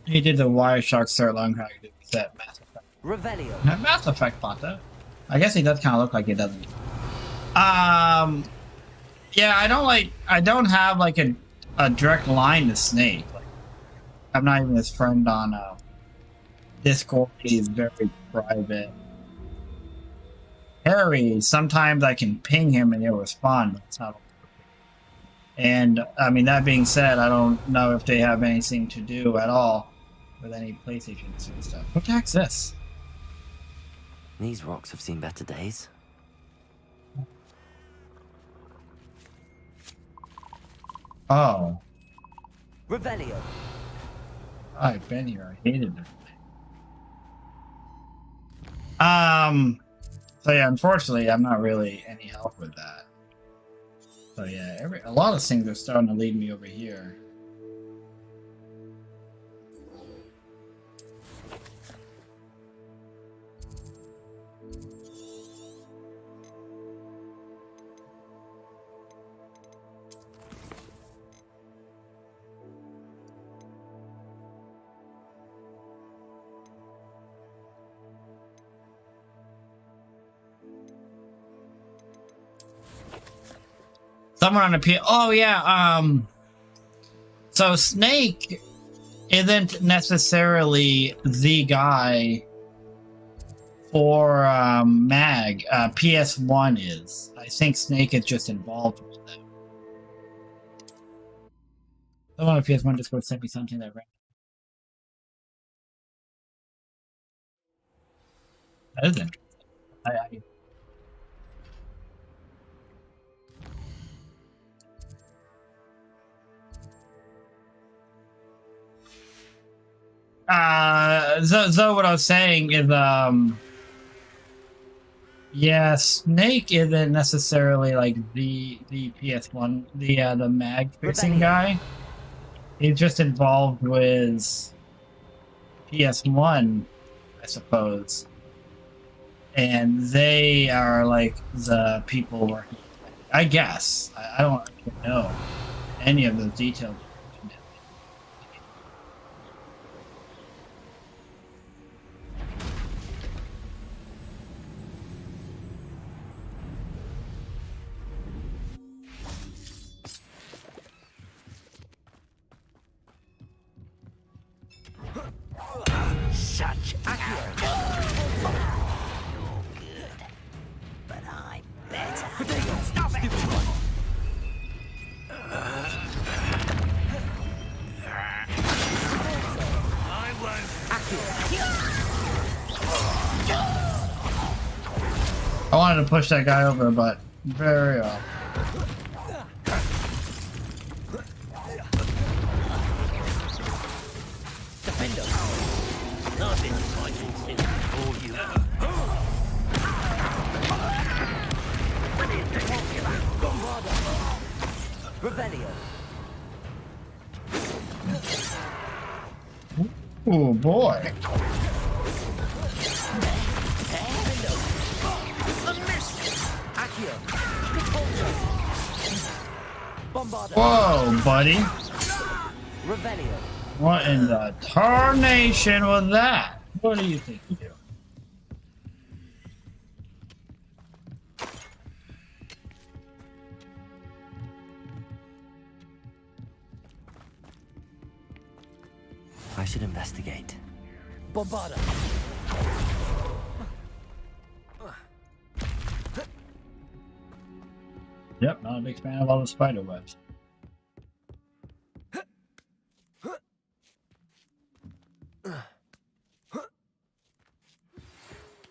He did the Wireshark third long how he did that Mass Effect. Revelio. Mass Effect Potter. I guess he does kind of look like he doesn't. Yeah, I don't have like a direct line to Snake. Like, I'm not even his friend on Discord. He's very private. Harry, sometimes I can ping him and he'll respond, but it's not. And I mean, that being said, I don't know if they have anything to do at all. with any PlayStation sort of stuff. What the heck's this? These rocks have seen better days. Oh. Revelio. I've been here. I hated it. So yeah, unfortunately, I'm not really any help with that. So yeah, a lot of things are starting to lead me over here. Someone on a P. Oh yeah. So Snake isn't necessarily the guy for Mag. PS1 is. I think Snake is just involved with them. Someone on PS1 Discord sent me something that ran. That is interesting. So what I was saying is, yeah, Snake isn't necessarily like the PS1, the mag fixing guy. He's just involved with PS1, I suppose, and they are like the people working. I guess I don't know any of those details. Such accurate. You're good, but I'm better. Stop it! I won't. I wanted to push that guy over, but very well. Defender. I've been fighting since before you. Revelio. Oh boy. Whoa, buddy. Revelio. What in the tarnation was that? What do you think you do? I should investigate. Bombarda. Yep, not a big fan of all the spider webs.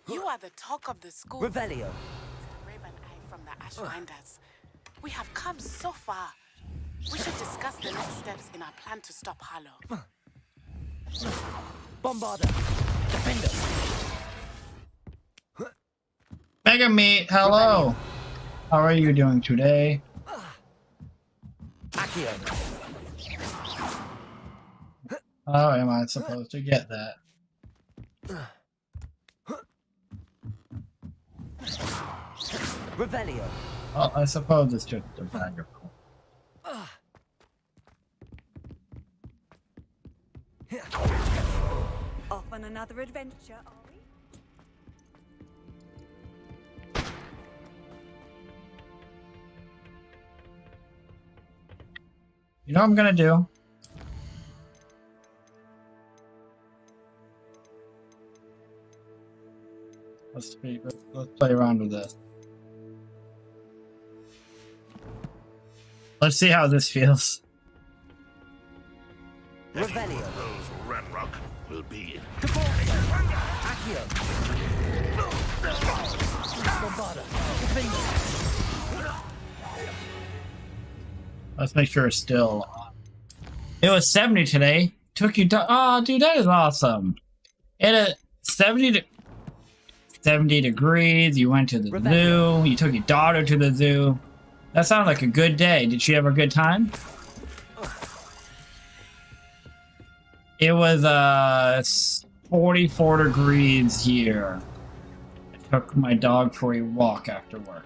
You are the talk of the school. Revelio. Raven Eye from the Ashwinders. We have come so far. We should discuss the next steps in our plan to stop Harlow. Bombarda. Defender. Mega Meat, hello. How are you doing today? Accio. How am I supposed to get that? Revelio. Well, I suppose it's just a bag of coal. Off on another adventure, are we? You know what I'm gonna do? Let's play around with this. Let's see how this feels. Revelio. Those who ran dog will be. Let's make sure it's still on. It was 70 today. Took you to, oh, dude, that is awesome. It is 70 degrees. You went to the zoo. You took your daughter to the zoo. That sounded like a good day. Did she have a good time? It was 44 degrees here. I took my dog for a walk after work.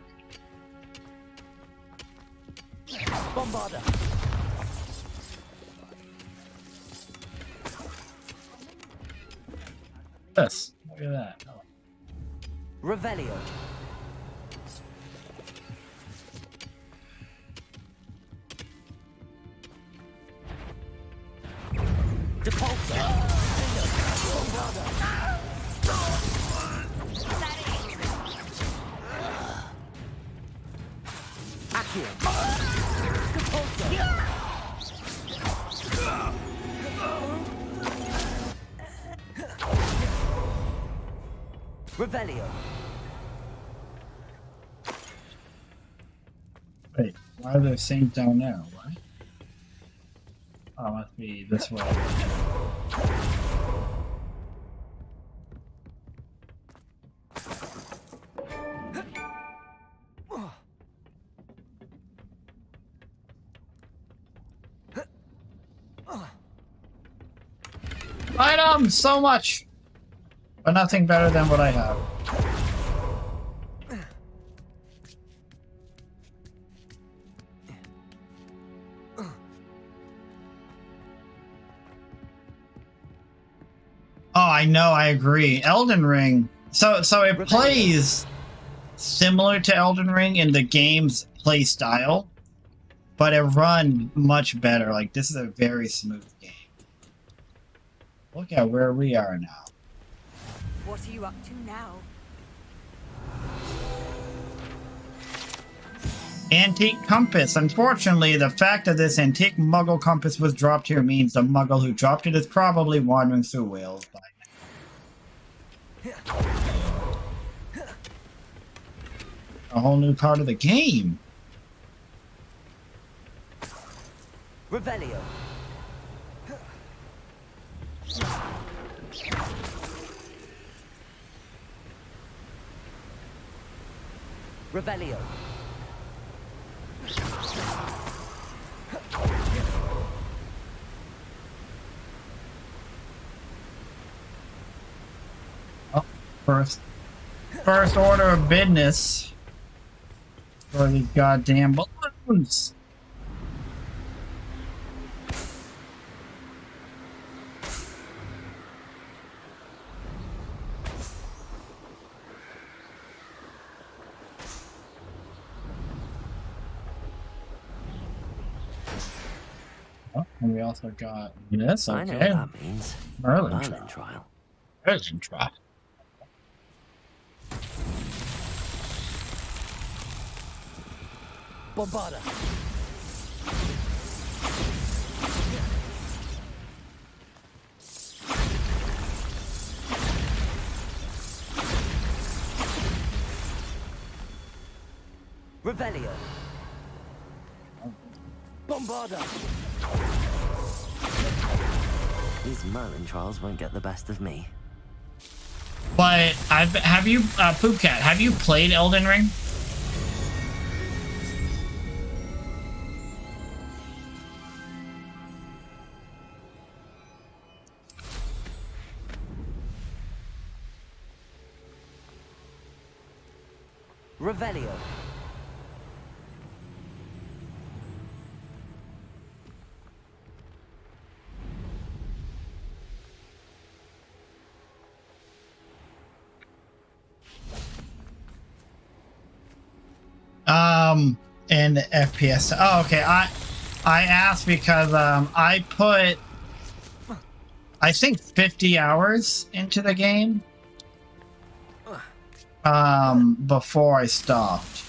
Bombarder. This. Look at that. Revelio. Depulsor. Accio. Depulsor. Revelio. Wait, why are there saints down there? What? Oh, it must be this way. Items! So much! But nothing better than what I have. Oh, I know, I agree. Elden Ring. So it plays similar to Elden Ring in the game's play style, but it runs much better. Like, this is a very smooth game. Look at where we are now. What are you up to now? Antique compass. Unfortunately, the fact that this antique Muggle compass was dropped here means the Muggle who dropped it is probably wandering through Wales by now. A whole new part of the game. Revelio. Revelio. Oh, first order of business for these goddamn balloons. And we also got this. Okay. I know what that means. Merlin trial. Merlin trial. Bombarder. Revelio. Bombarder. These Merlin trials won't get the best of me. But have you, Poopcat, have you played Elden Ring? Revelio. And FPS. Oh, okay. I asked because I put I think 50 hours into the game before I stopped.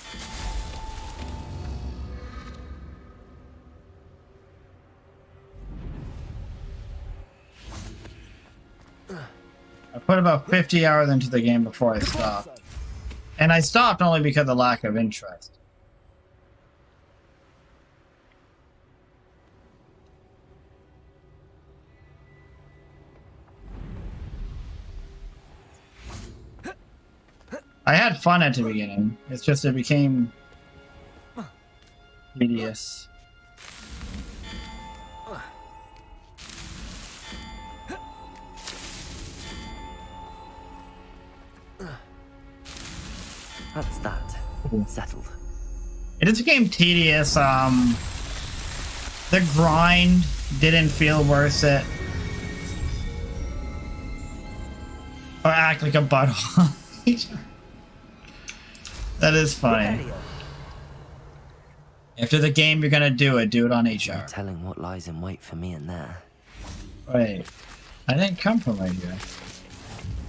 about 50 hours into the game before I stopped. And I stopped only because of lack of interest. I had fun at the beginning. It's just it became tedious. That's that. Settled. It just became tedious. The grind didn't feel worth it. Or act like a butthole. That is funny. After the game you're gonna do it on HR. No telling what lies in wait for me in there. Wait. I didn't come from right here.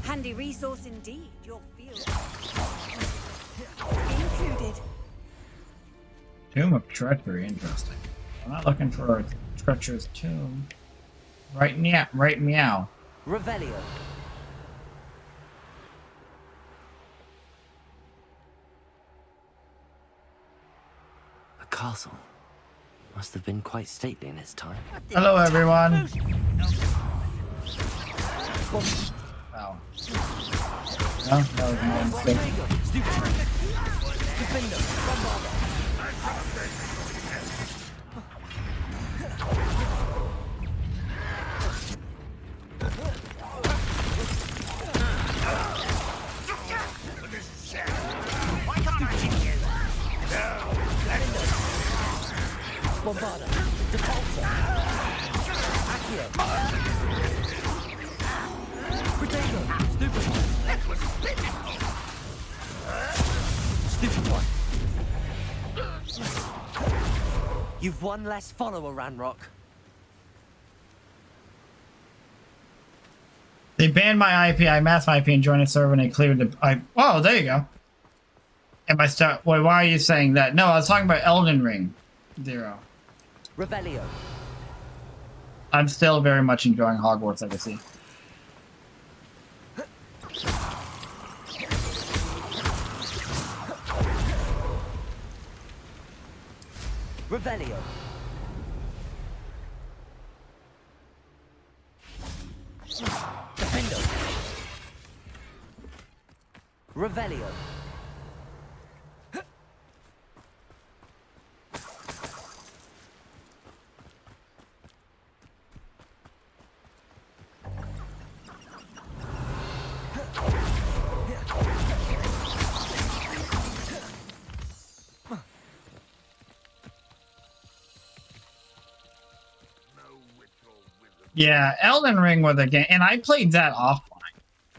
Handy resource indeed, your field. Included. Tomb of Treachery, interesting. I'm not looking for a treacherous tomb. Right meow. Revelio. A castle. Must have been quite stately in its time. Hello everyone. Wow. No, that was my mistake. Bombarda. Depulsor. Accio. Potato. Stupid one. Stupid one. You've one less follower, Ranrock. They banned my IP. I masked my IP and joined a server and they cleared the oh, there you go. And why are you saying that? No, I was talking about Elden Ring. 0. Revelio. I'm still very much enjoying Hogwarts Legacy. Revelio. Defendo. Revelio. Yeah, Elden Ring was a game, and I played that offline.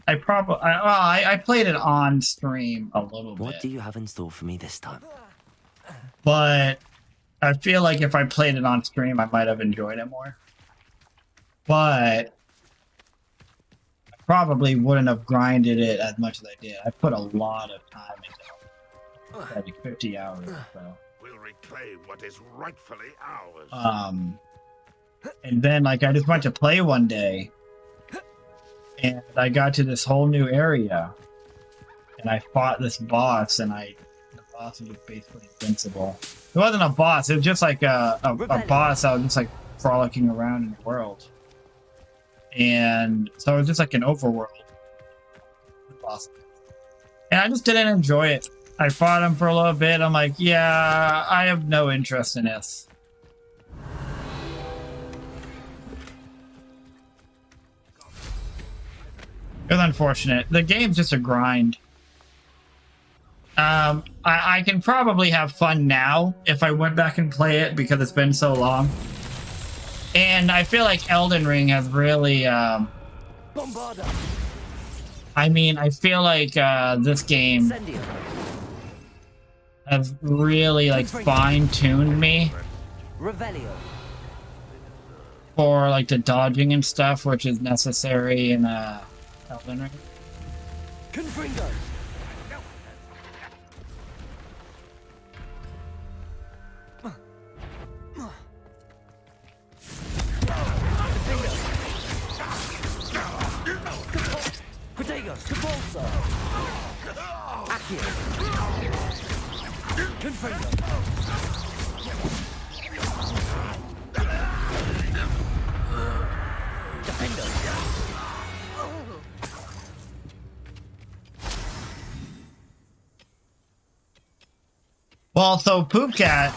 I played it on stream a little bit. What do you have in store for me this time? But I feel like if I played it on stream, I might have enjoyed it more. But I probably wouldn't have grinded it as much as I did. I put a lot of time into it. Like 50 hours or so. We'll reclaim what is rightfully ours. And then, like, I just went to play one day, and I got to this whole new area, and I fought this boss, and the boss was basically invincible. It wasn't a boss, it was just like a boss that was just, like, frolicking around in the world. And so it was just like an overworld boss. And I just didn't enjoy it. I fought him for a little bit, I'm like, yeah, I have no interest in this. It was unfortunate. The game's just a grind. I can probably have fun now if I went back and play it because it's been so long. And I feel like Elden Ring has really, I mean, I feel like this game has really like fine-tuned me for like the dodging and stuff, which is necessary in Elden Ring. Confringo. Well, so Poopcat,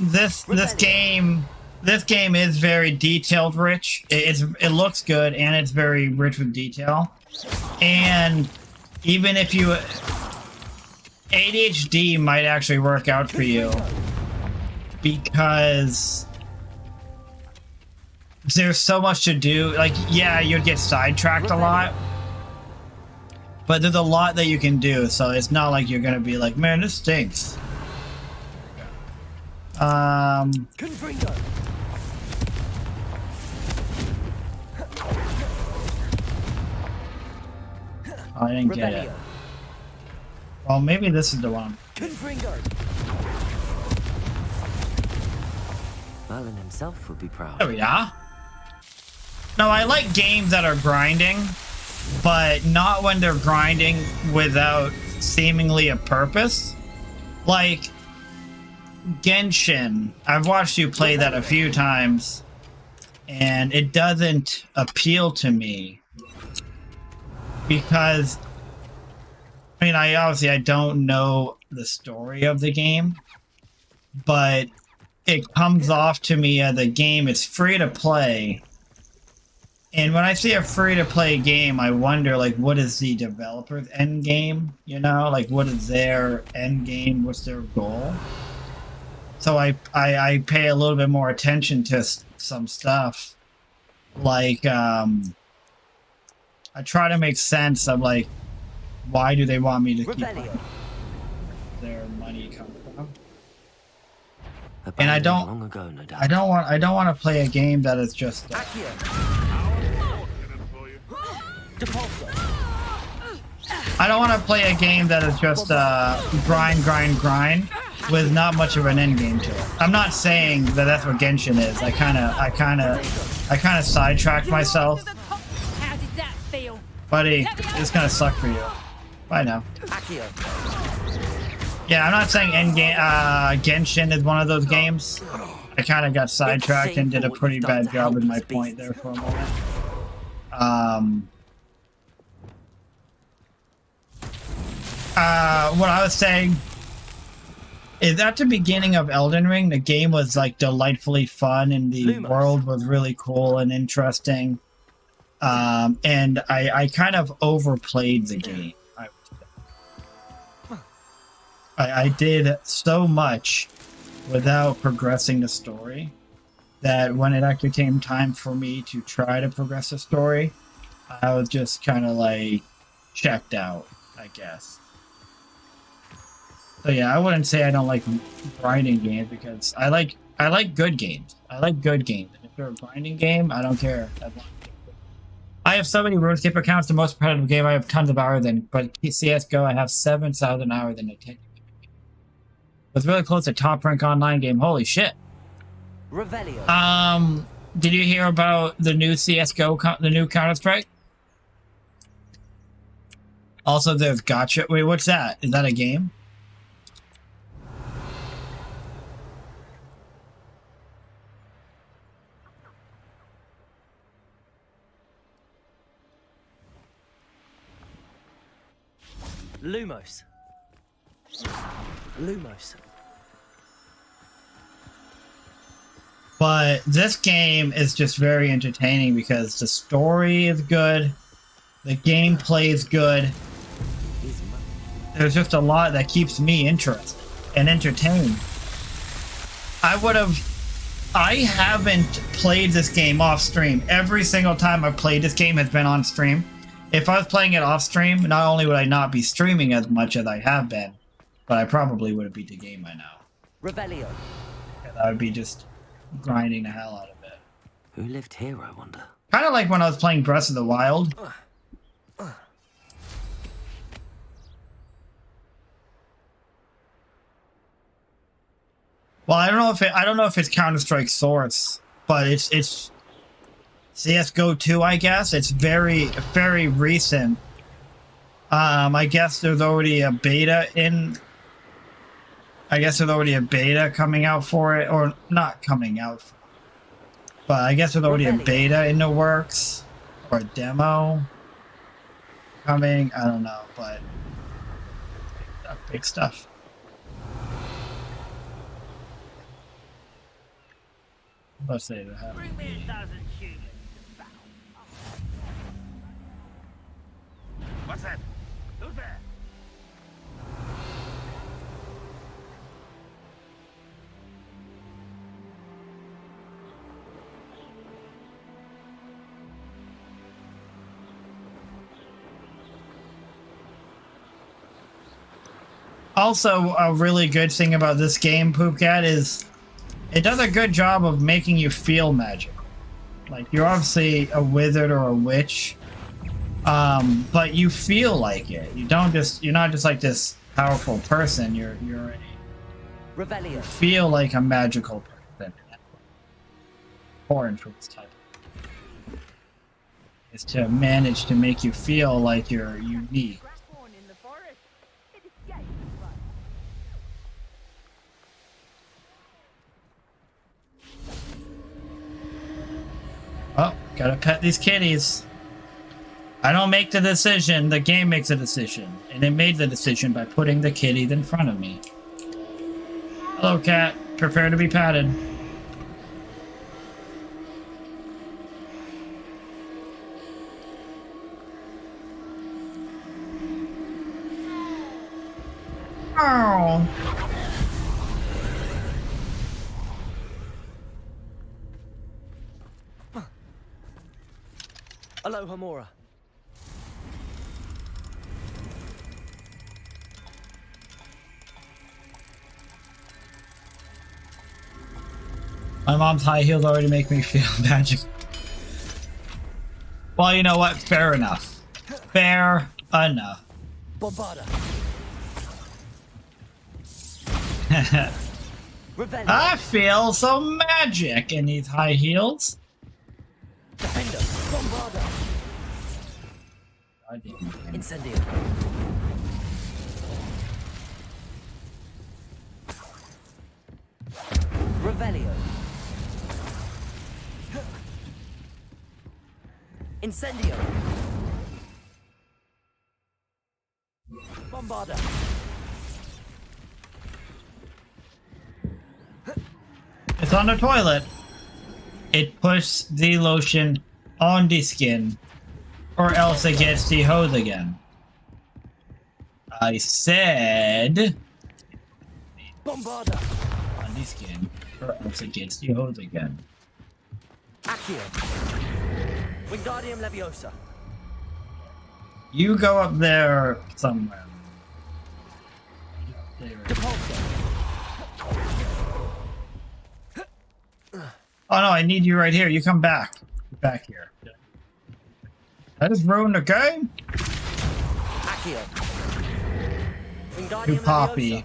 this game is very detailed rich. It looks good and it's very rich with detail. And even if you ADHD might actually work out for you because there's so much to do. Like, yeah, you'd get sidetracked a lot, but there's a lot that you can do. So it's not like you're gonna be like, man, this stinks. Confringo. I didn't get it. Well, maybe this is the one. Confringo. Merlin himself would be proud. There we are. No, I like games that are grinding, but not when they're grinding without seemingly a purpose. Like Genshin. I've watched you play that a few times, and it doesn't appeal to me. Because, I mean, I don't know the story of the game, but it comes off to me as a game. It's free to play. And when I see a free-to-play game, I wonder, like, what is the developer's end game? You know, like, what is their end game? What's their goal? So I pay a little bit more attention to some stuff. Like, I try to make sense of, like, why do they want me to keep their money come from? And I don't want to play a game that is just I don't want to play a game that is just grind with not much of an end game to it. I'm not saying that that's what Genshin is. I kind of sidetracked myself. How did that feel? Buddy, it's gonna suck for you. Bye now. Yeah, I'm not saying Genshin is one of those games. I kind of got sidetracked and did a pretty bad job with my point there for a moment. What I was saying is at the beginning of Elden Ring, the game was like delightfully fun and the world was really cool and interesting. And I kind of overplayed the game. I did so much without progressing the story that when it actually came time for me to try to progress the story, I was just kind of like checked out, I guess. So yeah, I wouldn't say I don't like grinding games because I like good games. I like good games. And if they're a grinding game, I don't care. I have so many RuneScape accounts, the most competitive game I have tons of hours in, but CSGO I have 7,000 hours in it. It's really close to top rank online game. Holy shit. Revelio. Did you hear about the new CSGO, the new Counter-Strike? Also, there's Gotcha. Wait, what's that? Is that a game? Lumos. But this game is just very entertaining because the story is good, the gameplay is good. There's just a lot that keeps me interested and entertained. I haven't played this game off stream. Every single time I've played this game has been on stream. If I was playing it off stream, not only would I not be streaming as much as I have been, but I probably would have beat the game by now. Revelio. I would be just grinding the hell out of it. Who lived here, I wonder? Kind of like when I was playing Breath of the Wild. Well, I don't know if it's Counter-Strike source, but it's CS:GO 2, I guess. It's very, very recent. I guess there's already a beta in. I guess there's already a beta coming out for it, or not coming out. But I guess there's already a beta in the works, or a demo coming. I don't know, but big stuff. Let's say that. What's that? Who's there? Also, a really good thing about this game, Poopcat, is it does a good job of making you feel magic. Like, you're obviously a wizard or a witch, but you feel like it. You're not just like this powerful person. You feel like a magical person. Important for this type is to manage to make you feel like you're unique. Oh, gotta pet these kitties. I don't make the decision, the game makes a decision. And it made the decision by putting the kitties in front of me. Hello, cat. Prepare to be patted. Oh. Hello, Hamura. My mom's high heels already make me feel magical. Well, you know what? Fair enough. Fair enough. Bombarda. I feel some magic in these high heels. Defender. Bombarda. Incendio. Revelio. Incendio. Bombarda. It's on the toilet. It puts the lotion on the skin, or else it gets the hose again. I said Bombarda. On the skin, or else it gets the hose again. Accio. Wingardium Leviosa. You go up there somewhere. Depulso. Oh no, I need you right here. You come back. Get back here. I just ruined the game? Accio. Wingardium You Poppy. Leviosa.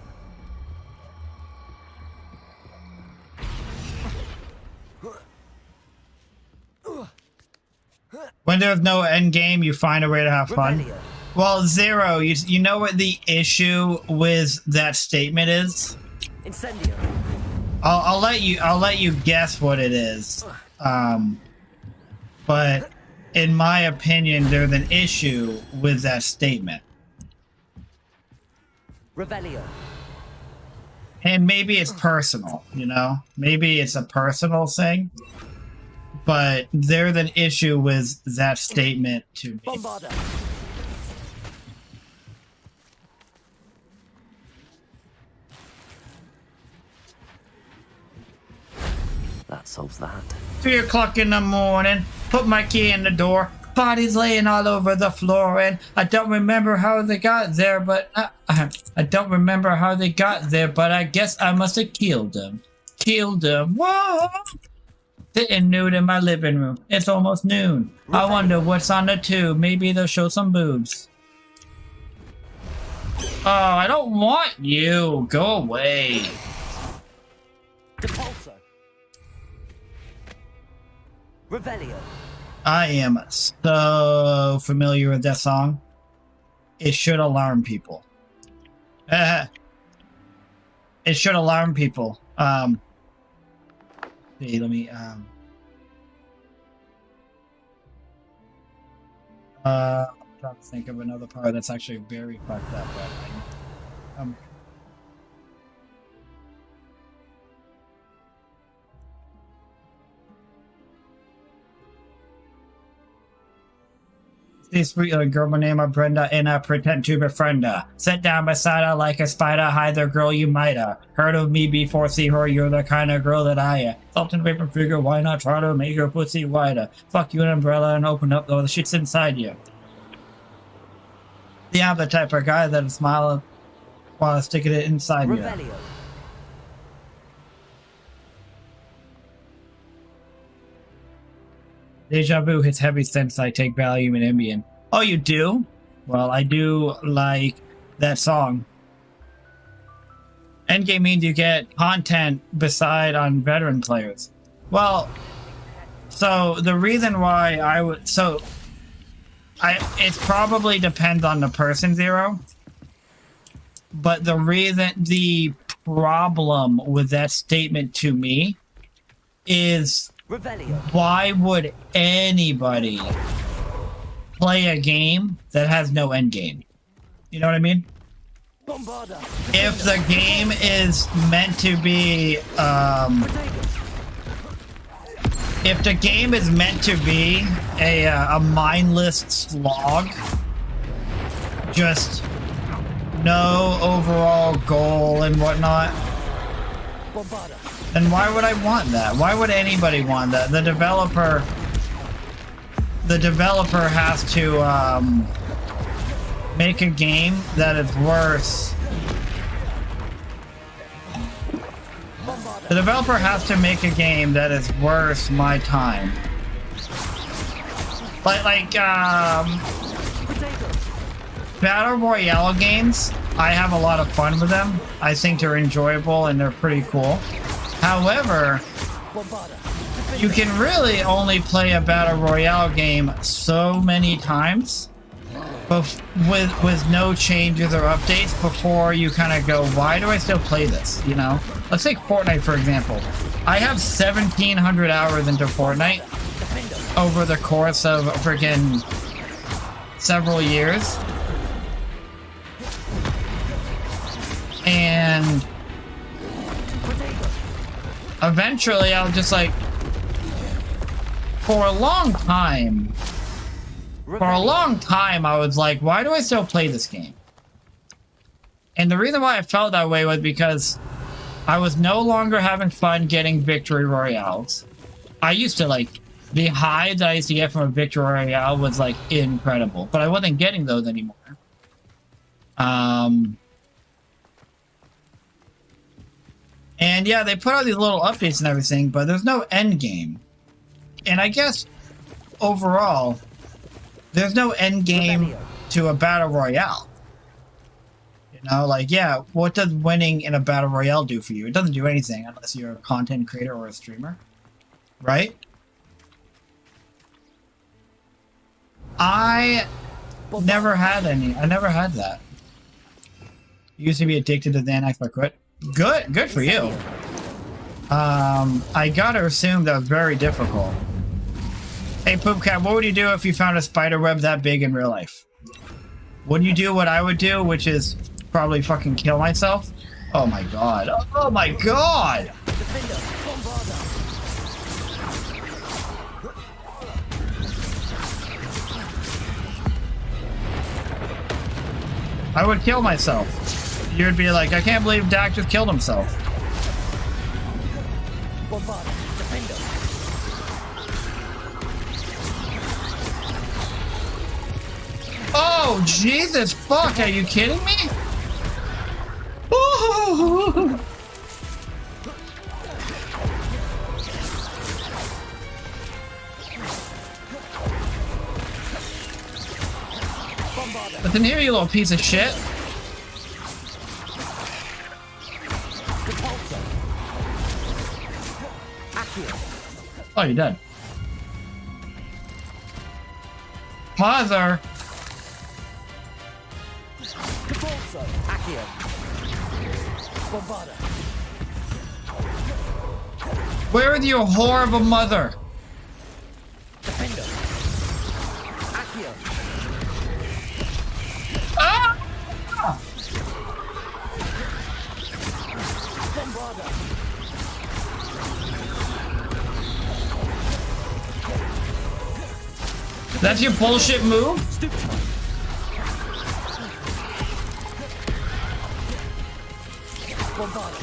When there's no end game, you find a way to have fun. Revelio. Well, Zero, you know what the issue with that statement is? Incendio. I'll let you guess what it is. But in my opinion, there's an issue with that statement. Revelio. And maybe it's personal, you know? Maybe it's a personal thing. But there's an issue with that statement to me. Bombarda. That solves that. 3 o'clock in the morning, put my key in the door, bodies laying all over the floor, and I don't remember how they got there, but I don't remember how they got there, but I guess I must have killed them. Killed them. Whoa! Sitting nude in my living room. It's almost noon. I wonder what's on the tube. Maybe they'll show some boobs. Oh, I don't want you. Go away. Depulso. Revelio. I am so familiar with that song. it should alarm people. It should alarm people. See, let me I'm trying to think of another part that's actually very fucked up. This sweet little girl named Brenda and I pretend to befriend her. Sit down beside her like a spider, hide the girl you might have. Heard of me before, see her, you're the kind of girl that I am. Salt and paper figure, why not try to make her pussy wider? Fuck you an umbrella and open up all the shit's inside you. Yeah, I'm the type of guy that'll smile while sticking it inside you. Deja vu hits heavy since I take Valium and Ambien. Oh, you do? Well, I do like that song. Endgame means you get content beside on veteran players. Well, so the reason why I would... So, it probably depends on the person, Zero. But the problem with that statement to me is... Why would anybody play a game that has no end game? You know what I mean? If the game is meant to be, if the game is meant to be a mindless slog, just no overall goal and whatnot, then why would I want that? Why would anybody want that? The developer has to make a game that is worth. The developer has to make a game that is worth my time. Like Battle Royale games, I have a lot of fun with them. I think they're enjoyable and they're pretty cool. However, you can really only play a Battle Royale game so many times with no changes or updates before you kind of go, why do I still play this? You know? Let's take Fortnite, for example. I have 1,700 hours into Fortnite over the course of freaking several years. And eventually I'll just like, for a long time I was like, why do I still play this game? And the reason why I felt that way was because I was no longer having fun getting victory royales. I used to like, the high that I used to get from a victory royale was like incredible, but I wasn't getting those anymore. And yeah, they put out these little updates and everything, but there's no end game. And I guess overall, there's no end game to a battle royale. You know, like, yeah, what does winning in a battle royale do for you? It doesn't do anything unless you're a content creator or a streamer, right? I never had any. I never had that. Used to be addicted to Xanax, but quit. Good for you. I gotta assume that was very difficult. Hey, Poopcat, what would you do if you found a spider web that big in real life? Would you do what I would do, which is probably fucking kill myself? Oh my god. Oh my god! I would kill myself. You'd be like, I can't believe Dak just killed himself. Oh, Jesus fuck, are you kidding me? Ooh. Listen here, you little piece of shit. Oh, you're dead. Mother. Propulso. Accio. Bombarda. Where is your horrible mother? Defender. Accio. Ah! Bombarda. That's your bullshit move? Bombarda.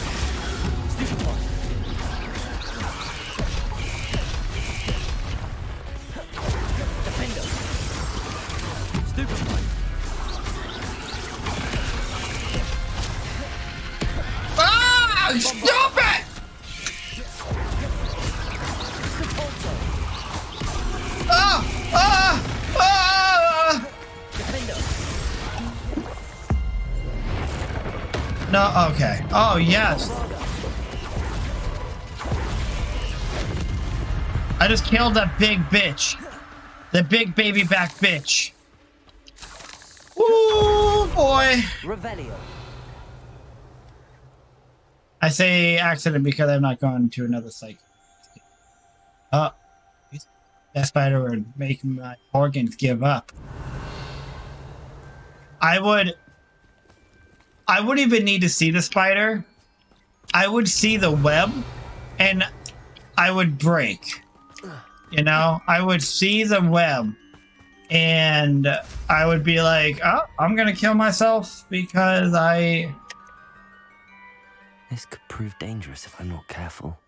Stupefy. Defender. Stupefy. Ah! Stop it! Ah! Ah! Ah! Defender. No, okay. Oh, yes. I just killed that big bitch. The big baby back bitch. Ooh, boy. Revelio. I say accident because I'm not going to another cycle. Oh. That spider would make my organs give up. I wouldn't even need to see the spider. I would see the web and I would break. You know, I would see the web and I would be like, oh, I'm gonna kill myself because This could prove dangerous if I'm not careful.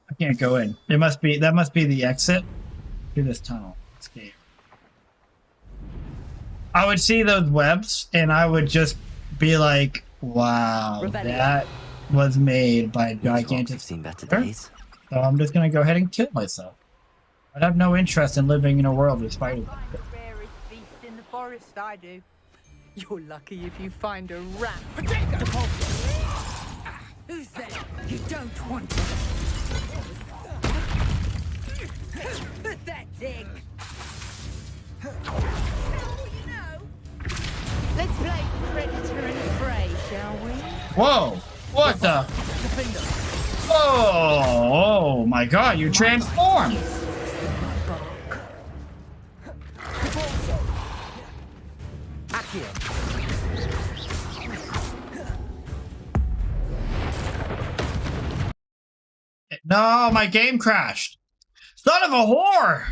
I can't go in. That must be the exit to this tunnel. Escape. I would see those webs and I would just be like, wow, that was made by a gigantic. Seen better days. So I'm just gonna go ahead and kill myself. I have no interest in living in a world with spiders. The rarest beast in the forest, I do. You're lucky if you find a rat. Who's there? You don't want to. Pathetic. Let's play predator and prey, shall we? Whoa! What the? Oh my god, you transformed! No, my game crashed. Son of a whore!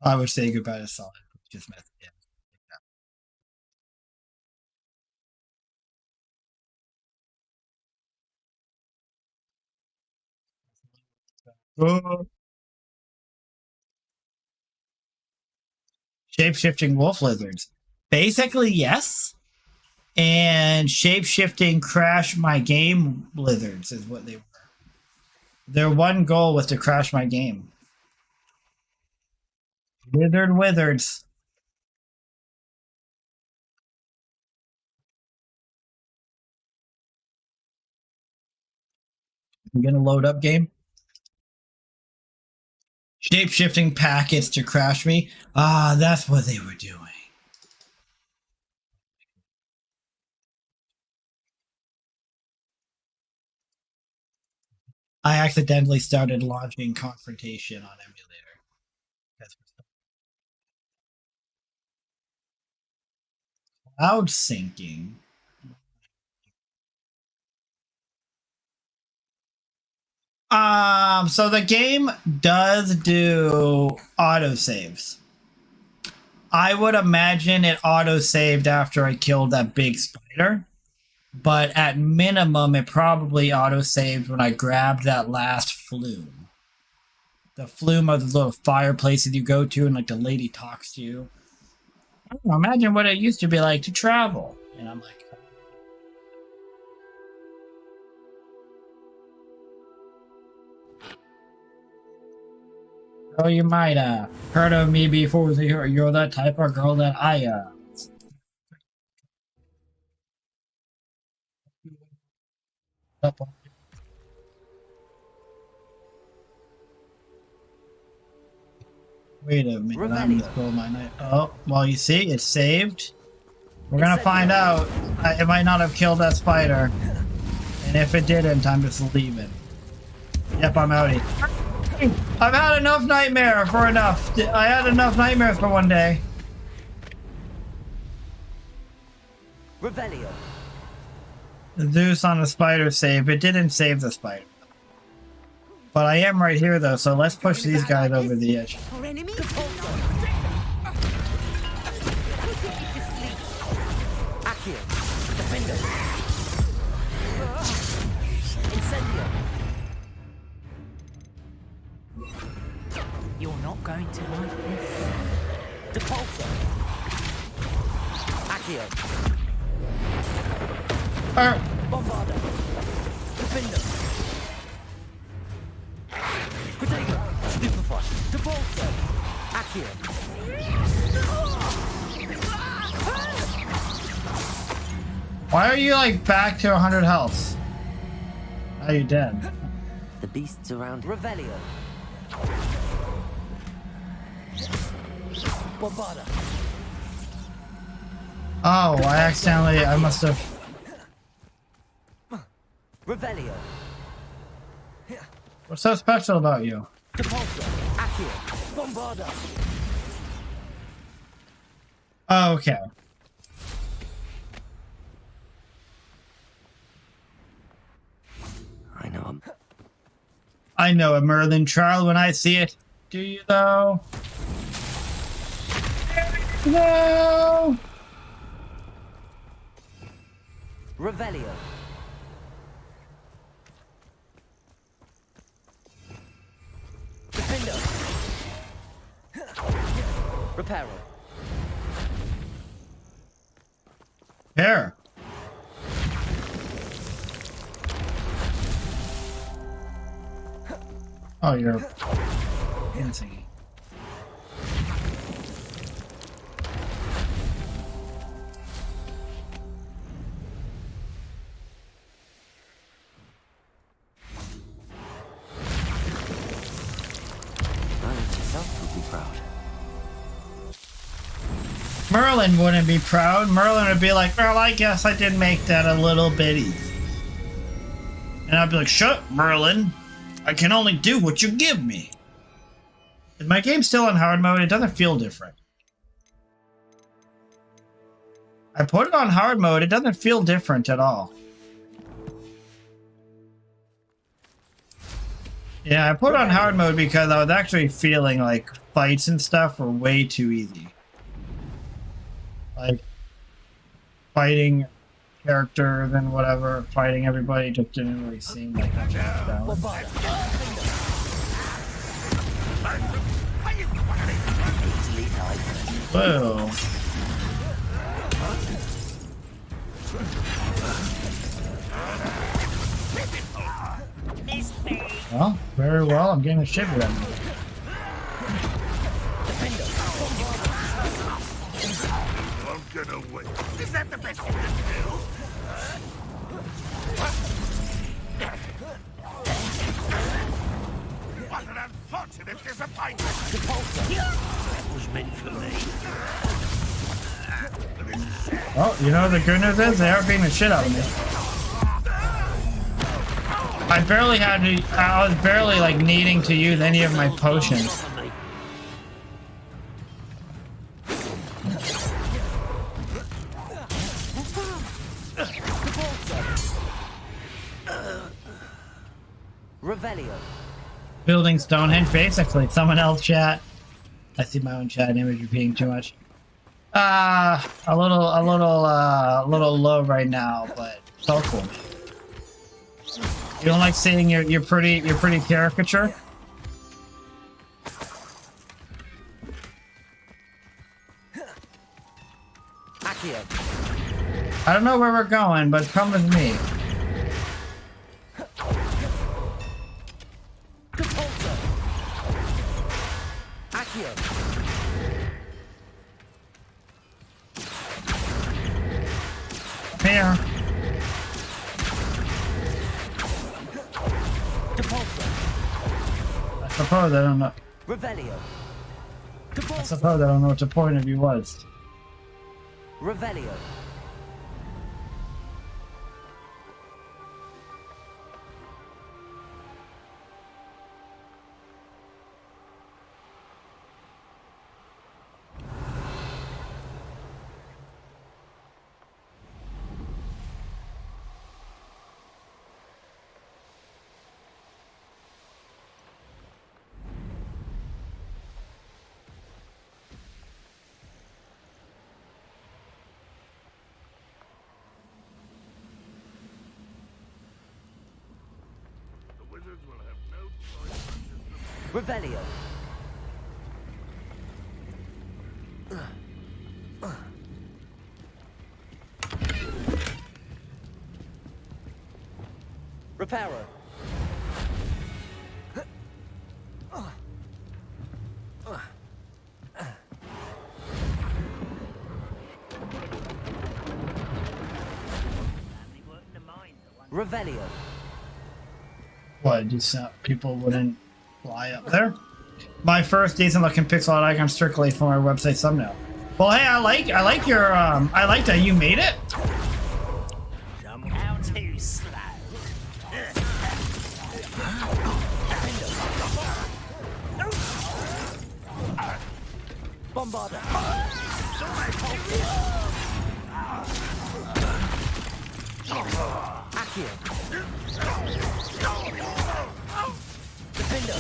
I would say goodbye to Solid. Just messed it. Shape-shifting wolf lizards. Basically, yes. And shape-shifting crash my game lizards is what they were. Their one goal was to crash my game. Withered wizards. I'm gonna load up game. Shape-shifting packets to crash me. Ah, that's what they were doing. I accidentally started launching Confrontation on emulator. Cloud syncing. So the game does do autosaves. I would imagine it autosaved after I killed that big spider. But at minimum, it probably autosaved when I grabbed that last flume. The flume of the little fireplaces you go to and like the lady talks to you. I don't know, imagine what it used to be like to travel. And I'm like, oh, you might heard of me before. You're that type of girl that I Wait a minute. I'm gonna pull my knife. Oh, well, you see, it's saved. We're gonna find out. It might not have killed that spider. And if it didn't, I'm just leaving. Yep, I'm outie. I've had enough nightmare for enough. I had enough nightmares for one day. Revelio. Zeus on the spider save. It didn't save the spider. But I am right here though, so let's push these guys over the edge. Accio. Defender. Incendio. You're not going to like this. Depulso. Accio. Bombarda. Defender. Protego. Stupefy. Depulso. Accio. Why are you like back to 100 health? Are you dead? The beasts around. Revelio. Bombarda. Oh, I must have. Revelio. What's so special about you? Depulso. Accio. Bombarda. Oh, okay. I know him. I know a Merlin child when I see it. Do you though? No. Revelio. Defender. Reparo. Here. Oh, you're dancing. Merlin wouldn't be proud. Merlin would be like, well, I guess I did make that a little bit easy. And I'd be like, shut up, Merlin. I can only do what you give me. Is my game still on hard mode? It doesn't feel different. I put it on hard mode. It doesn't feel different at all. Yeah, I put it on hard mode because I was actually feeling like fights and stuff were way too easy. Like, fighting characters and whatever, fighting everybody just didn't really seem like that challenge. Whoa. Well, very well, I'm getting a shit with them. Gonna win. Is that the best you can do? What an unfortunate disappointment! That was meant for me. Well, you know the good news is they are beating the shit out of me. I was barely like needing to use any of my potions. Revelio. Building Stonehenge, basically. Someone else chat. I see my own chat image repeating too much. A little low right now, but so cool. You don't like seeing your pretty caricature? I don't know where we're going, but come with me. Here. I suppose I don't know. Revelio. I suppose I don't know what the point of view was. Revelio. Revelio. Reparo. Revelio. What? Just people wouldn't fly up there? My first decent looking pixel art icon strictly for my website thumbnail. Well, hey, I like your I like that you made it. How too slow. Bombarder. Accio. Defender.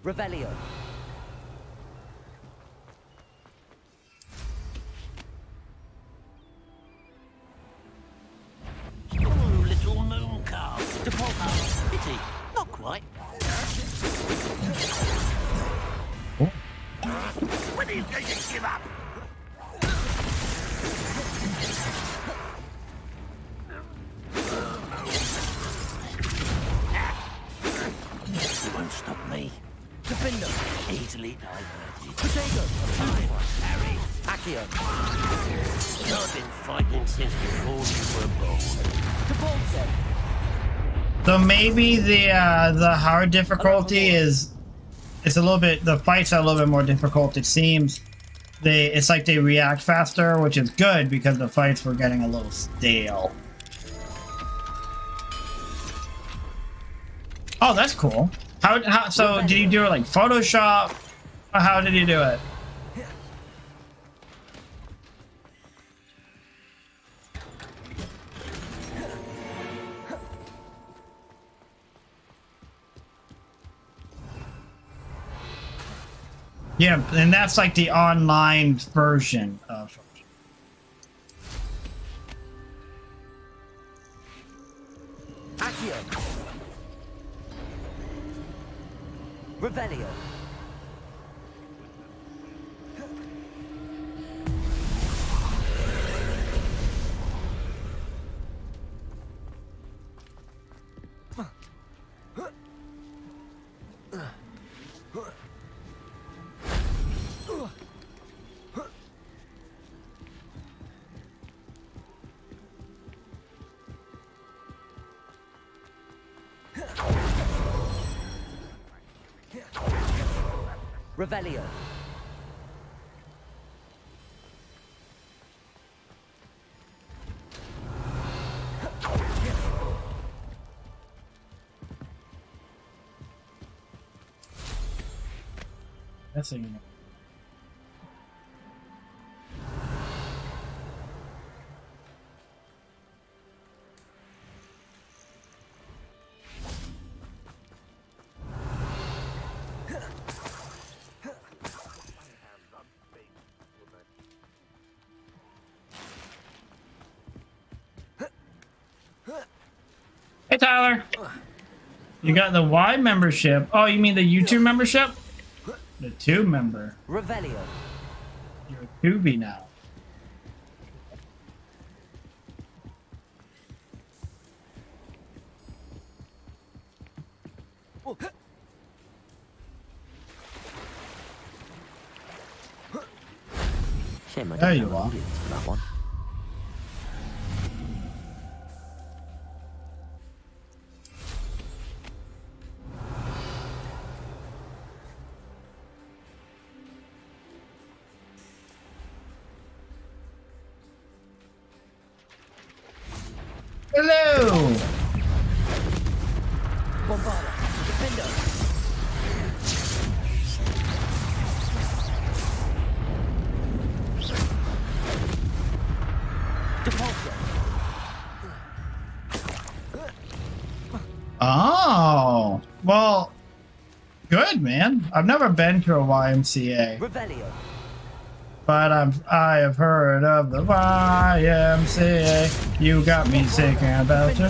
Revelio. Ooh, little moon calf. Deposit. Pity. Not quite. When are you going to give up? You won't stop me. Defender. Easily diverted. Potato. Harry. Accio. I've been fighting since before you were born. Depulso. So maybe the hard difficulty is it's a little bit, the fights are a little bit more difficult. It seems it's like they react faster, which is good because the fights were getting a little stale. Oh, that's cool. How so did you do it like Photoshop? Or how did you do it? Yeah, and that's like the online version of Accio. Revelio. Revelio. that's a Hey Tyler, you got the Y membership. Oh, you mean the YouTube membership? The Tube member. Revelio. You're a Tubey now. Shame I There don't you have an are. audience for that one. Hello! Bombarda, defender. Depulsor. Oh, well, good, man. I've never been to a YMCA. Revelio. But I have heard of the YMCA. You got me thinking about the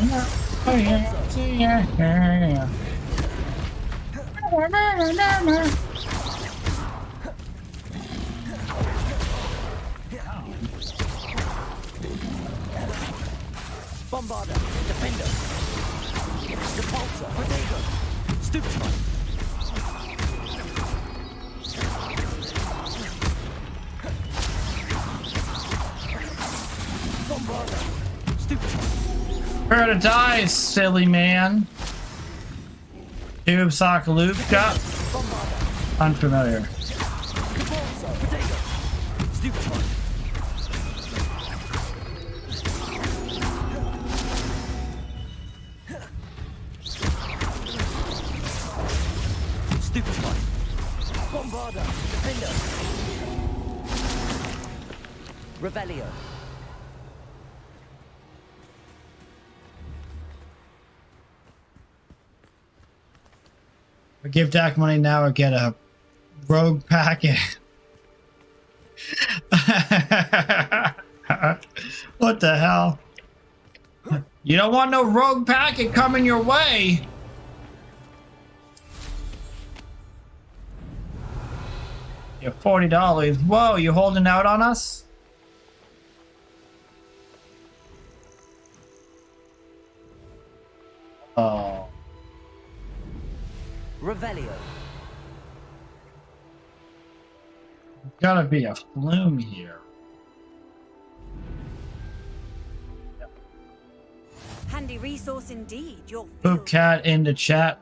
YMCA. Bombarda, defender. Depulsor, Protego. Stupefy. Prepare to die, silly man. Tube sock loop got unfamiliar. Bombarda, defender. Revelio. I give Dak money now or get a rogue packet. What the hell? You don't want no rogue packet coming your way. You're $40. Whoa, you holding out on us? Oh. Revelio. Gotta be a flume here. Handy resource indeed. Your Poop cat in the chat.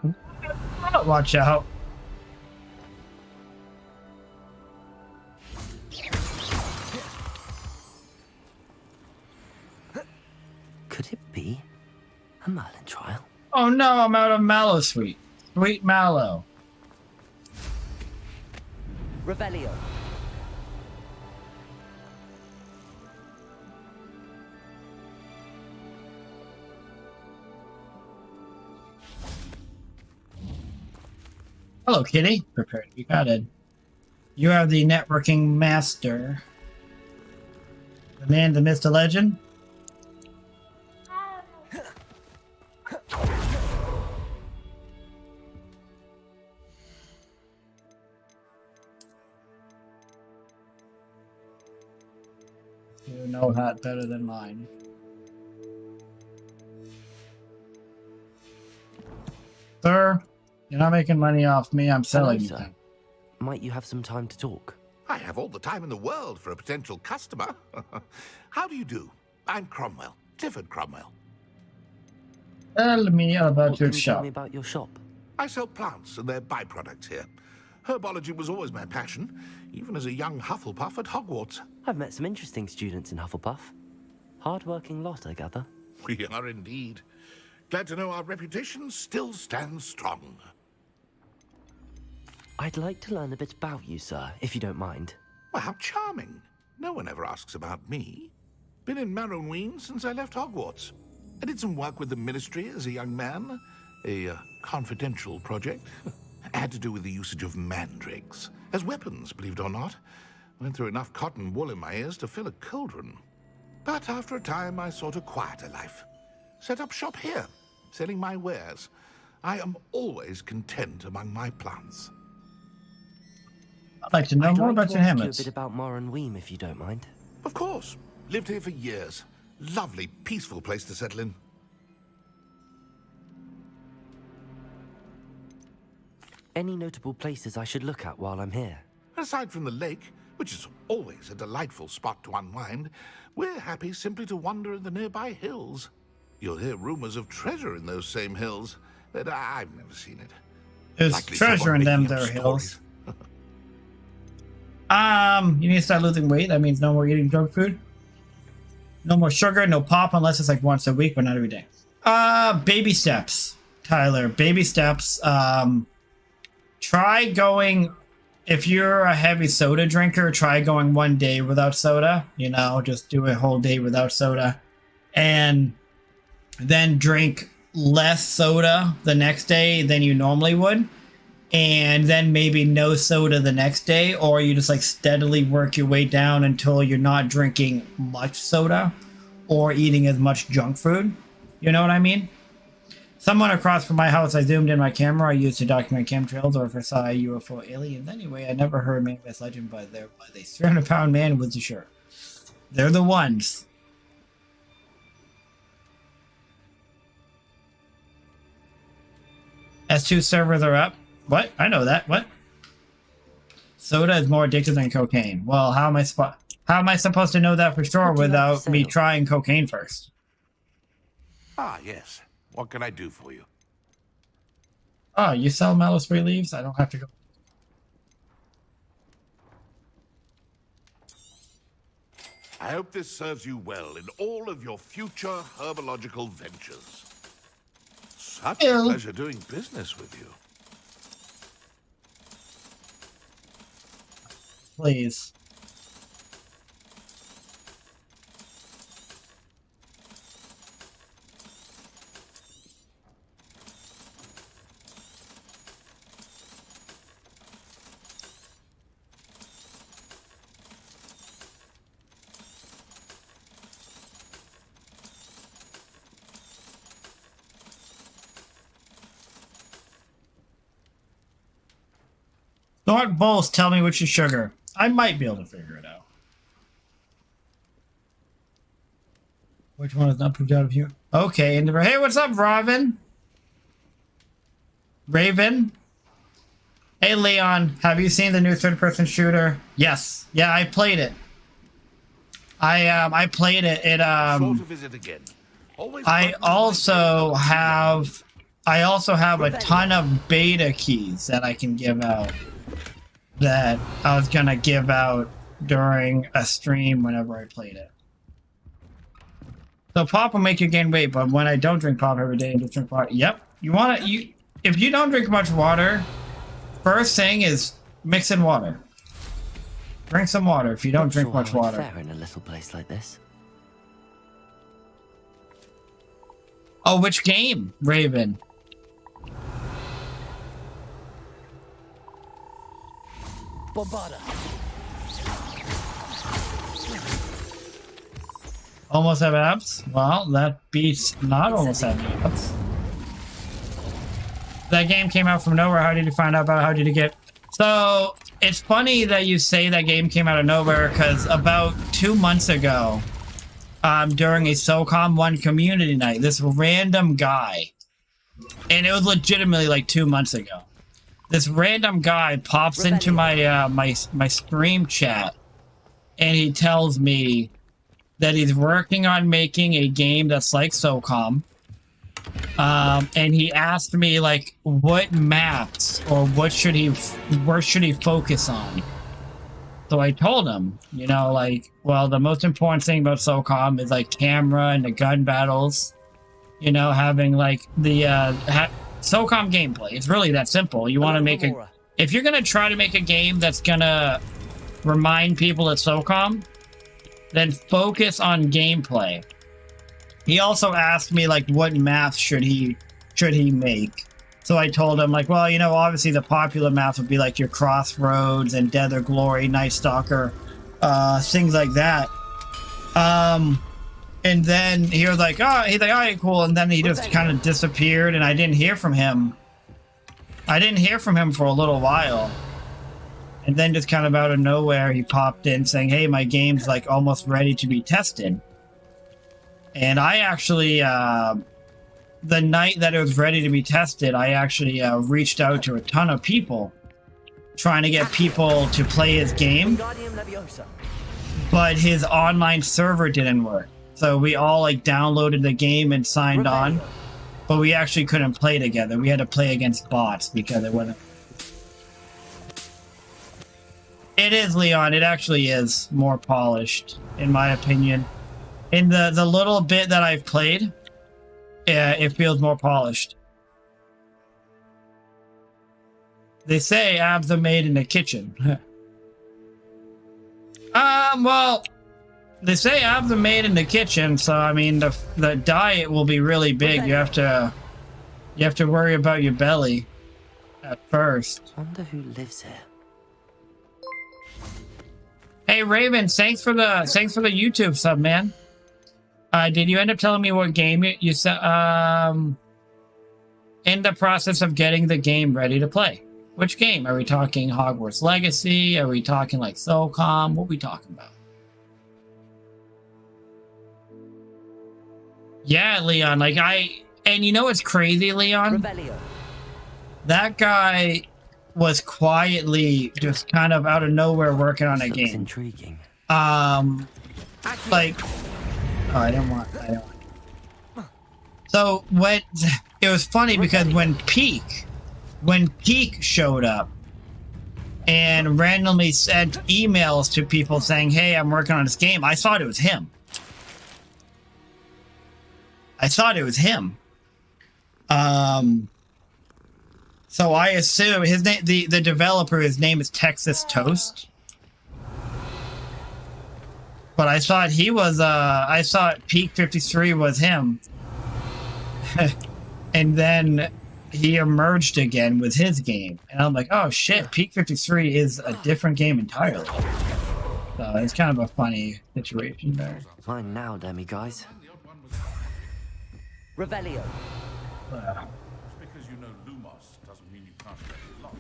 Watch out. Could it be a Merlin trial? Oh no, I'm out of mallow sweet. Sweet mallow. Revelio. Hello, kitty. Prepare to be guided. You are the networking master. The man, the myth, the legend. You know that better than mine. Sir, you're not making money off me. I'm selling you. Sir. Might you have some time to talk? I have all the time in the world for a potential customer. How do you do? I'm Cromwell, Clifford Cromwell. Tell me about your Tell shop. me about your shop. I sell plants and their byproducts here. Herbology was always my passion, even as a young Hufflepuff at Hogwarts. I've met some interesting students in Hufflepuff. Hard-working lot, I gather. We are indeed. Glad to know our reputation still stands strong. I'd like to learn a bit about you, sir, if you don't mind. Well, how charming. No one ever asks about me. Been in Marrowween since I left Hogwarts. I did some work with the Ministry as a young man. A confidential project. Had to do with the usage of mandrakes. As weapons, believe it or not. Went through enough cotton wool in my ears to fill a cauldron. But after a time, I sought a quieter life. Set up shop here, selling my wares. I am always content among my plants. I'd like to know more about your a hammocks. bit about Marrowween, if you don't mind. Of course. Lived here for years. Lovely, peaceful place to settle in. Any notable places I should look at while I'm here? Aside from the lake, which is always a delightful spot to unwind, we're happy simply to wander in the nearby hills. You'll hear rumors of treasure in those same hills, but I've never seen it. There's Likely treasure someone in them making up there hills. stories. You need to start losing weight. That means no more eating junk food. No more sugar, no pop unless it's like once a week, but not every day. Baby steps, Tyler. Baby steps. Try going, if you're a heavy soda drinker, try going 1 day without soda. You know, just do a whole day without soda. And then drink less soda the next day than you normally would. And then maybe no soda the next day, or you just like steadily work your way down until you're not drinking much soda or eating as much junk food. You know what I mean? Someone across from my house, I zoomed in my camera I used to document chemtrails, or if I saw UFO aliens. Anyway, I never heard manifest legend, but there was a 300-pound man with the shirt. They're the ones. S2 servers are up. What? I know that. What? Soda is more addictive than cocaine. Well, how am I supposed to know that for sure without me trying cocaine first? Ah, yes. What can I do for you? Oh, you sell Malice Free Leaves? I don't have to go. I hope this serves you well in all of your future herbological ventures. Such a pleasure doing business with you. Please. Don't both tell me which is sugar. I might be able to figure it out. Which one is not proved out of here? Okay, and hey, what's up, Raven? Raven? Hey, Leon, have you seen the new third-person shooter? Yes. Yeah, I played it. I played it. I also have a ton of beta keys that I can give out. That I was gonna give out during a stream whenever I played it. So pop will make you gain weight, but when I don't drink pop every day and just drink water, yep. If you don't drink much water, first thing is mix in water. Drink some water if you don't drink much water. Fair in a little place like this. Oh, which game, Raven? Bombarda. Almost have abs? Well, that beats not almost have abs. That game came out from nowhere. How did you find out about it? How did you get... So, it's funny that you say that game came out of nowhere, because about 2 months ago, during a SOCOM 1 community night, this random guy, and it was legitimately like 2 months ago, this random guy pops into my my stream chat, and he tells me that he's working on making a game that's like SOCOM. And he asked me like what maps or where should he focus on. So I told him, you know, like, well, the most important thing about SOCOM is like camera and the gun battles, you know, having like the SOCOM gameplay. It's really that simple. You want to make if you're gonna try to make a game that's gonna remind people of SOCOM, then focus on gameplay. He also asked me like what maps should he make. So I told him like, well, you know, obviously the popular maps would be like your Crossroads and Desert Glory, Night Stalker, things like that. And then he was like, oh, he's like, all right, cool. And then he just kind of disappeared, and I didn't hear from him. I didn't hear from him for a little while. And then just kind of out of nowhere, he popped in saying, hey, my game's like almost ready to be tested. And I actually, the night that it was ready to be tested, I actually reached out to a ton of people trying to get people to play his game. But his online server didn't work. So we all like downloaded the game and signed on, but we actually couldn't play together. We had to play against bots because it wasn't. It is, Leon. It actually is more polished, in my opinion. In the little bit that I've played, yeah, it feels more polished. They say abs are made in the kitchen. Well, they say abs are made in the kitchen, so I mean the diet will be really big. You have to worry about your belly at first. Wonder who lives here. Hey Raven, thanks for the YouTube sub, man. Did you end up telling me what game you said? In the process of getting the game ready to play. Which game? Are we talking Hogwarts Legacy? Are we talking like SOCOM? What are we talking about? Yeah, Leon, and you know what's crazy, Leon? That guy was quietly just kind of out of nowhere working on a game. Intriguing. Like, oh, I don't want. So what? It was funny because when Peak showed up and randomly sent emails to people saying, "Hey, I'm working on this game," I thought it was him. So I assume his name, the developer, his name is Texas Toast. But I thought he was, I thought Peak 53 was him. And then he emerged again with his game. And I'm like, oh shit, Peak 53 is a different game entirely. So it's kind of a funny situation there. Mine now, Demi guys. Revelio. Because you know Lumos doesn't mean you can't get it locked.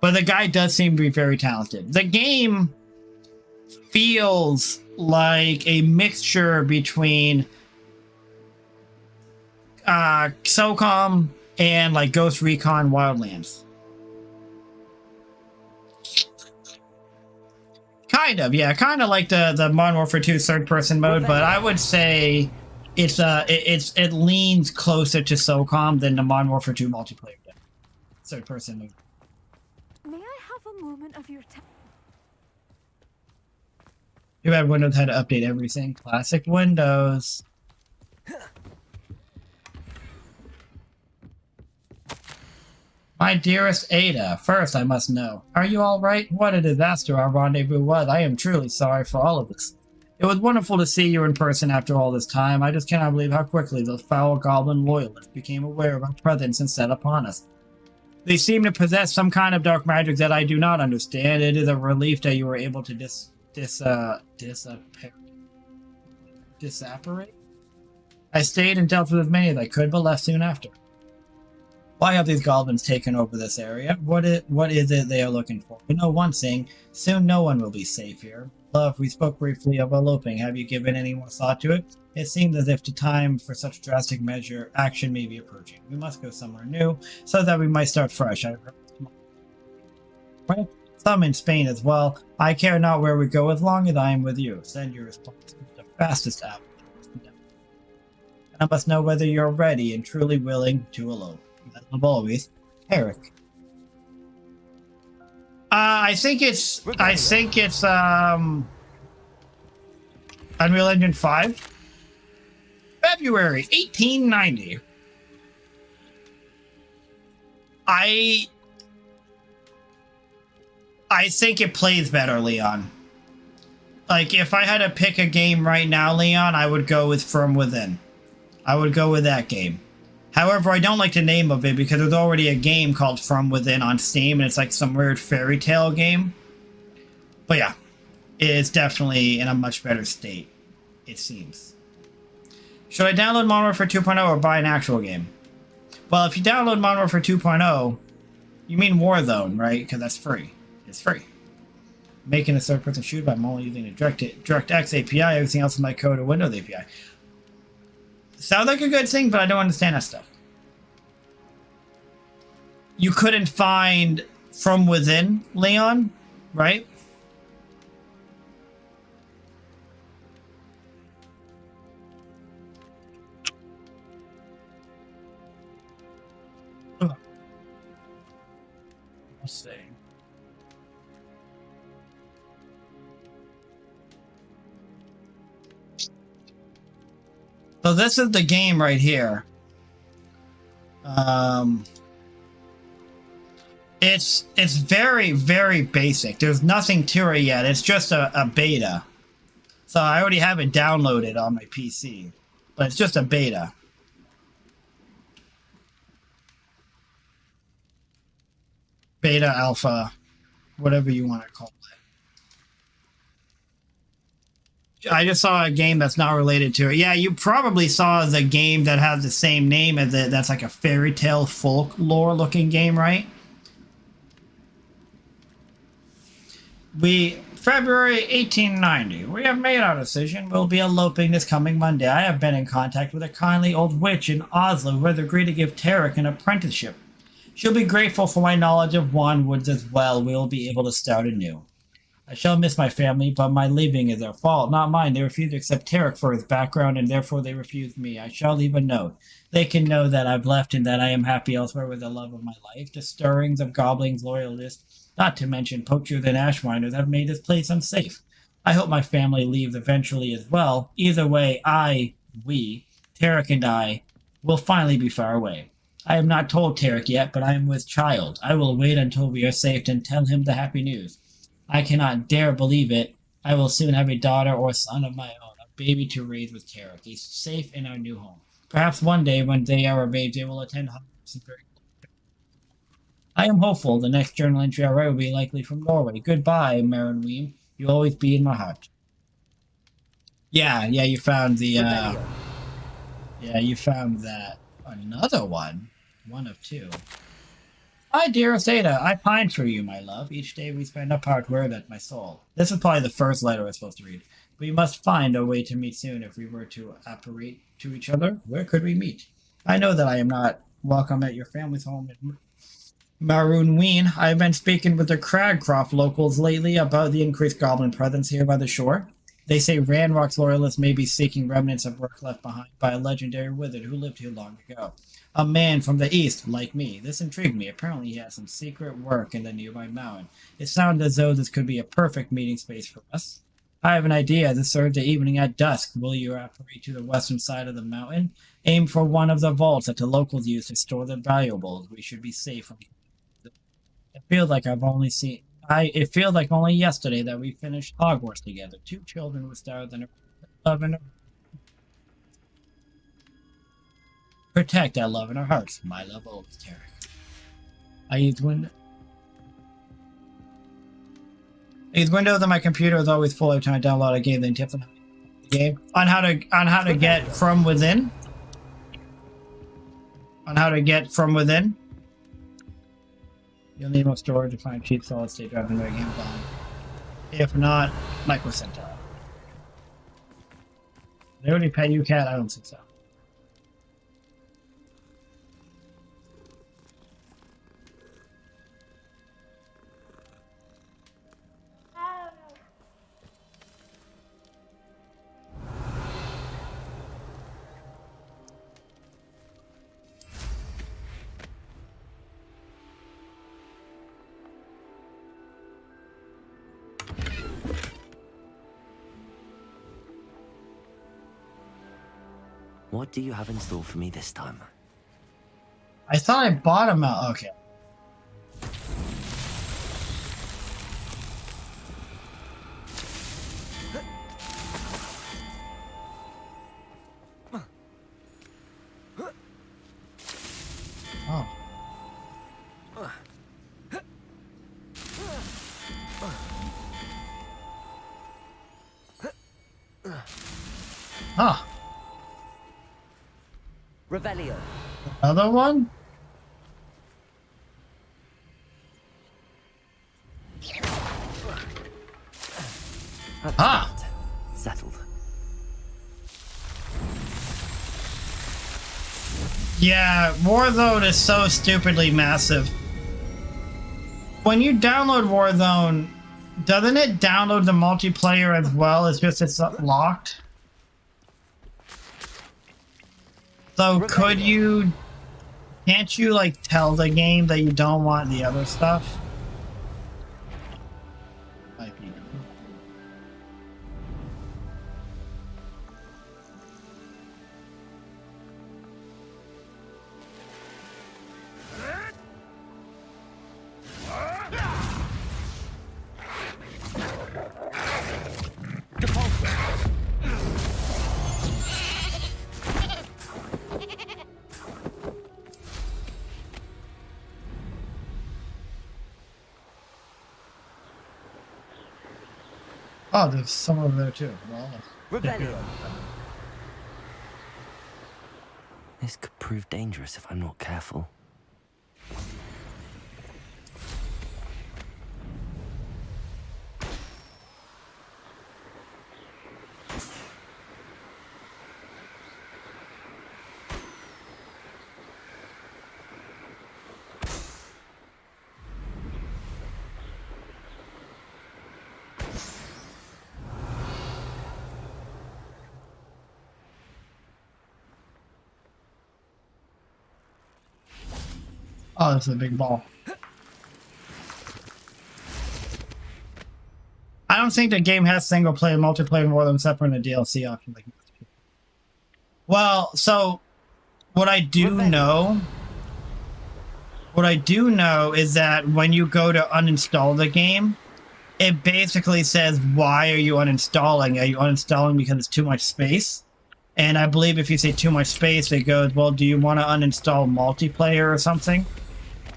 But the guy does seem to be very talented. The game feels like a mixture between SOCOM and like Ghost Recon Wildlands. Kind of, yeah, kind of like the Modern Warfare 2 third-person mode, but I would say it leans closer to SOCOM than the Modern Warfare 2 multiplayer third-person mode. May I have a moment of your time? Too bad Windows had to update everything. Classic Windows. My dearest Ada, first I must know, are you all right? What a disaster our rendezvous was. I am truly sorry for all of this. It was wonderful to see you in person after all this time. I just cannot believe how quickly those foul goblin loyalists became aware of our presence and set upon us. They seem to possess some kind of dark magic that I do not understand. It is a relief that you were able to disapparate. I stayed and dealt with as many as I could, but left soon after. Why have these goblins taken over this area? What is it they are looking for? We know one thing, soon no one will be safe here. Love, we spoke briefly of eloping. Have you given any more thought to it? It seems as if the time for such drastic action may be approaching. We must go somewhere new, so that we might start fresh. Some in Spain as well. I care not where we go as long as I am with you. Send your response to the fastest out. I must know whether you're ready and truly willing to elope. As always, Eric. I think it's Unreal Engine 5. February 1890. I think it plays better, Leon. Like, if I had to pick a game right now, Leon, I would go with From Within. I would go with that game. However, I don't like the name of it because there's already a game called From Within on Steam, and it's like some weird fairy tale game. But yeah, it's definitely in a much better state, it seems. Should I download Modern Warfare 2.0 or buy an actual game? Well, if you download Modern Warfare 2.0, you mean Warzone, right? Because that's free. It's free. Making a third-person shooter by only using the DirectX API, everything else is my code or Windows API. Sounds like a good thing, but I don't understand that stuff. You couldn't find From Within, Leon, right? Let's see. So this is the game right here. It's very, very basic. There's nothing to it yet. It's just a beta. So I already have it downloaded on my PC. But it's just a beta. Beta, alpha, whatever you want to call it. I just saw a game that's not related to it. Yeah, you probably saw the game that has the same name as it. That's like a fairy tale folklore looking game, right? February 1890. We have made our decision. We'll be eloping this coming Monday. I have been in contact with a kindly old witch in Oslo who has agreed to give Tarek an apprenticeship. She'll be grateful for my knowledge of wandwoods as well. We will be able to start anew. I shall miss my family, but my leaving is their fault, not mine. They refuse to accept Tarek for his background, and therefore they refuse me. I shall leave a note. They can know that I've left and that I am happy elsewhere with the love of my life. The stirrings of goblins, loyalists, not to mention poachers and ashwinders, have made this place unsafe. I hope my family leaves eventually as well. Either way, Tarek and I, will finally be far away. I have not told Tarek yet, but I am with child. I will wait until we are safe and tell him the happy news. I cannot dare believe it. I will soon have a daughter or son of my own, a baby to raise with Tarek. He's safe in our new home. Perhaps one day, when they are of age, they will attend Hogwarts. I am hopeful the next journal entry I write will be likely from Norway. Goodbye, Marin Weem. You'll always be in my heart. Yeah, you found the, yeah, you found that. Another one? One of two. My dearest Ada, I pine for you, my love. Each day we spend apart, where that my soul. This is probably the first letter I was supposed to read. We must find a way to meet soon if we were to apparate to each other. Where could we meet? I know that I am not welcome at your family's home in Maroon Ween. I have been speaking with the Cragcroft locals lately about the increased goblin presence here by the shore. They say Ranrock's loyalists may be seeking remnants of work left behind by a legendary wizard who lived here long ago. A man from the east, like me. This intrigued me. Apparently he has some secret work in the nearby mountain. It sounded as though this could be a perfect meeting space for us. I have an idea. This Thursday evening at dusk, will you apparate to the western side of the mountain? Aim for one of the vaults that the locals use to store their valuables. We should be safe from... It feels like it feels like only yesterday that we finished Hogwarts together. Two children with stars and love in our... Protect that love in our hearts. My love always, Tarek. I use Windows on my computer is always full every time I download a game. Then tips on the game on how to get from within. On how to get from within. You'll need more storage to find cheap solid state drive and make Amazon. If not, Micro Center. They already pay you, Cat? I don't think so. What do you have in store for me this time? I thought I bought him out. Okay. Oh. Huh. Revelio. Another one? Ah! Settled. Yeah, Warzone is so stupidly massive. When you download Warzone, doesn't it download the multiplayer as well? It's just it's locked? So could you... Can't you, like, tell the game that you don't want the other stuff? Might be. Oh, there's some over there too. Well, Revelio. This could prove dangerous if I'm not careful. Oh, this is a big ball. I don't think the game has single player and multiplayer more than separate in the DLC option. Well, so what I do know is that when you go to uninstall the game, it basically says, why are you uninstalling? Are you uninstalling because it's too much space? And I believe if you say too much space, it goes, well, do you want to uninstall multiplayer or something?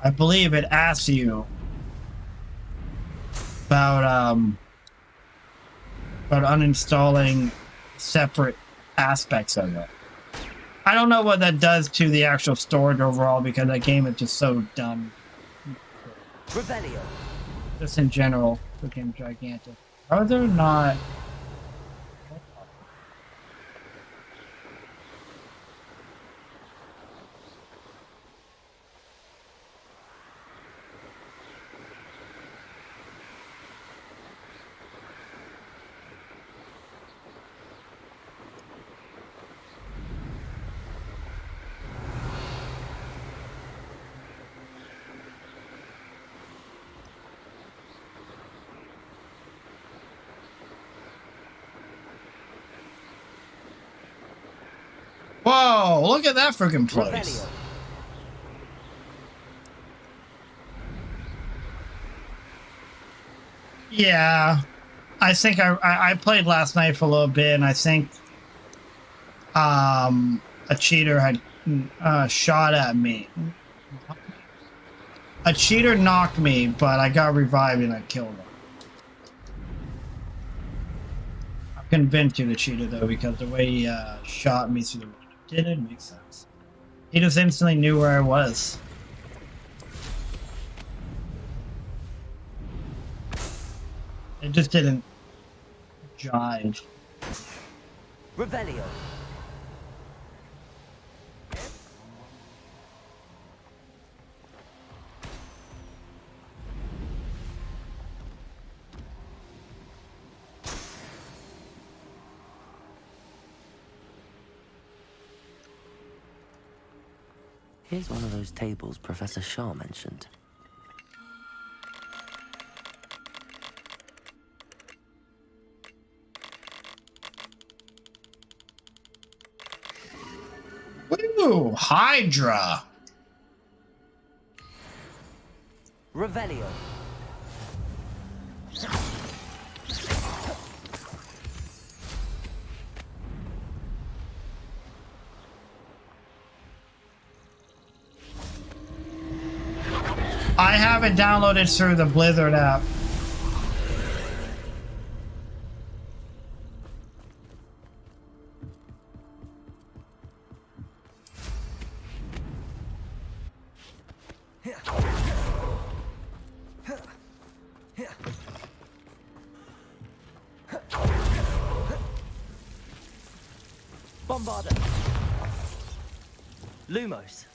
I believe it asks you about uninstalling separate aspects of it. I don't know what that does to the actual storage overall because that game is just so dumb. Revelio. Just in general, freaking gigantic. Are there not? Whoa, look at that freaking place. Yeah, I think I played last night for a little bit, and I think a cheater had shot at me. A cheater knocked me, but I got revived and I killed him. I'm convinced you're the cheater though, because the way he shot me through the window didn't make sense. He just instantly knew where I was. It just didn't jive. Revelio. Here's one of those tables Professor Shaw mentioned. Ooh, Hydra. Revelio. I have it downloaded through the Blizzard app. Bombarder. Lumos.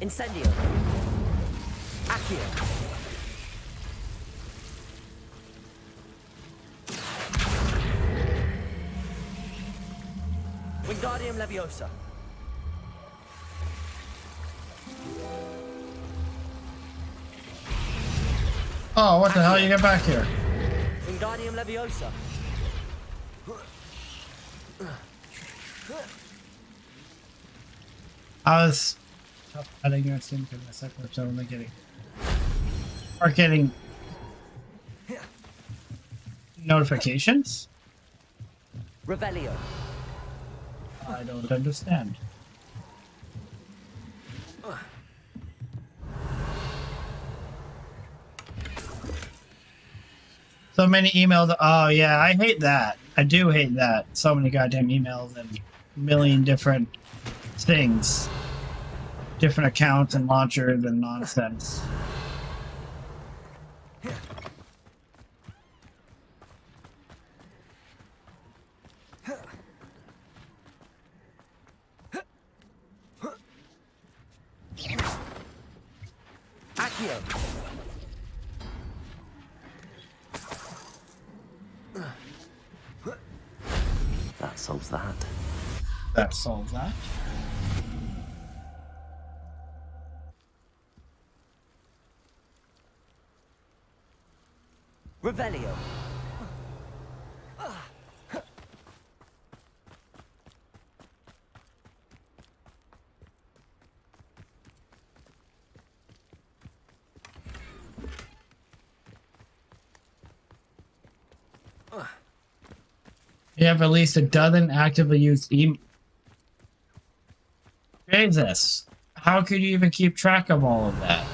Incendio. Accio. Wingardium Leviosa. Oh, what the hell? You get back here? Wingardium Leviosa. I was adding your sim because my second so only getting notifications. Revelio. I don't understand. So many emails. Oh yeah, I hate that. I do hate that. So many goddamn emails and a million different things. Different accounts and launchers and nonsense. Accio. That solves that. That solves that. Revelio. You have at least a dozen actively used email. Jesus. How could you even keep track of all of that?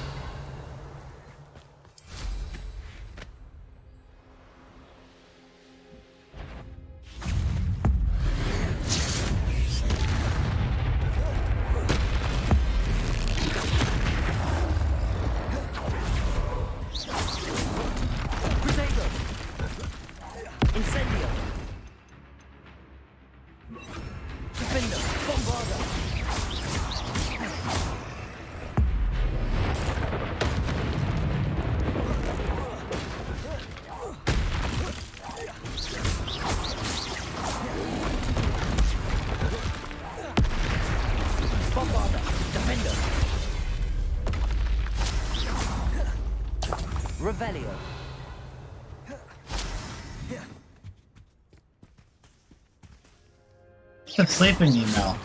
Revelio. The sleeping email.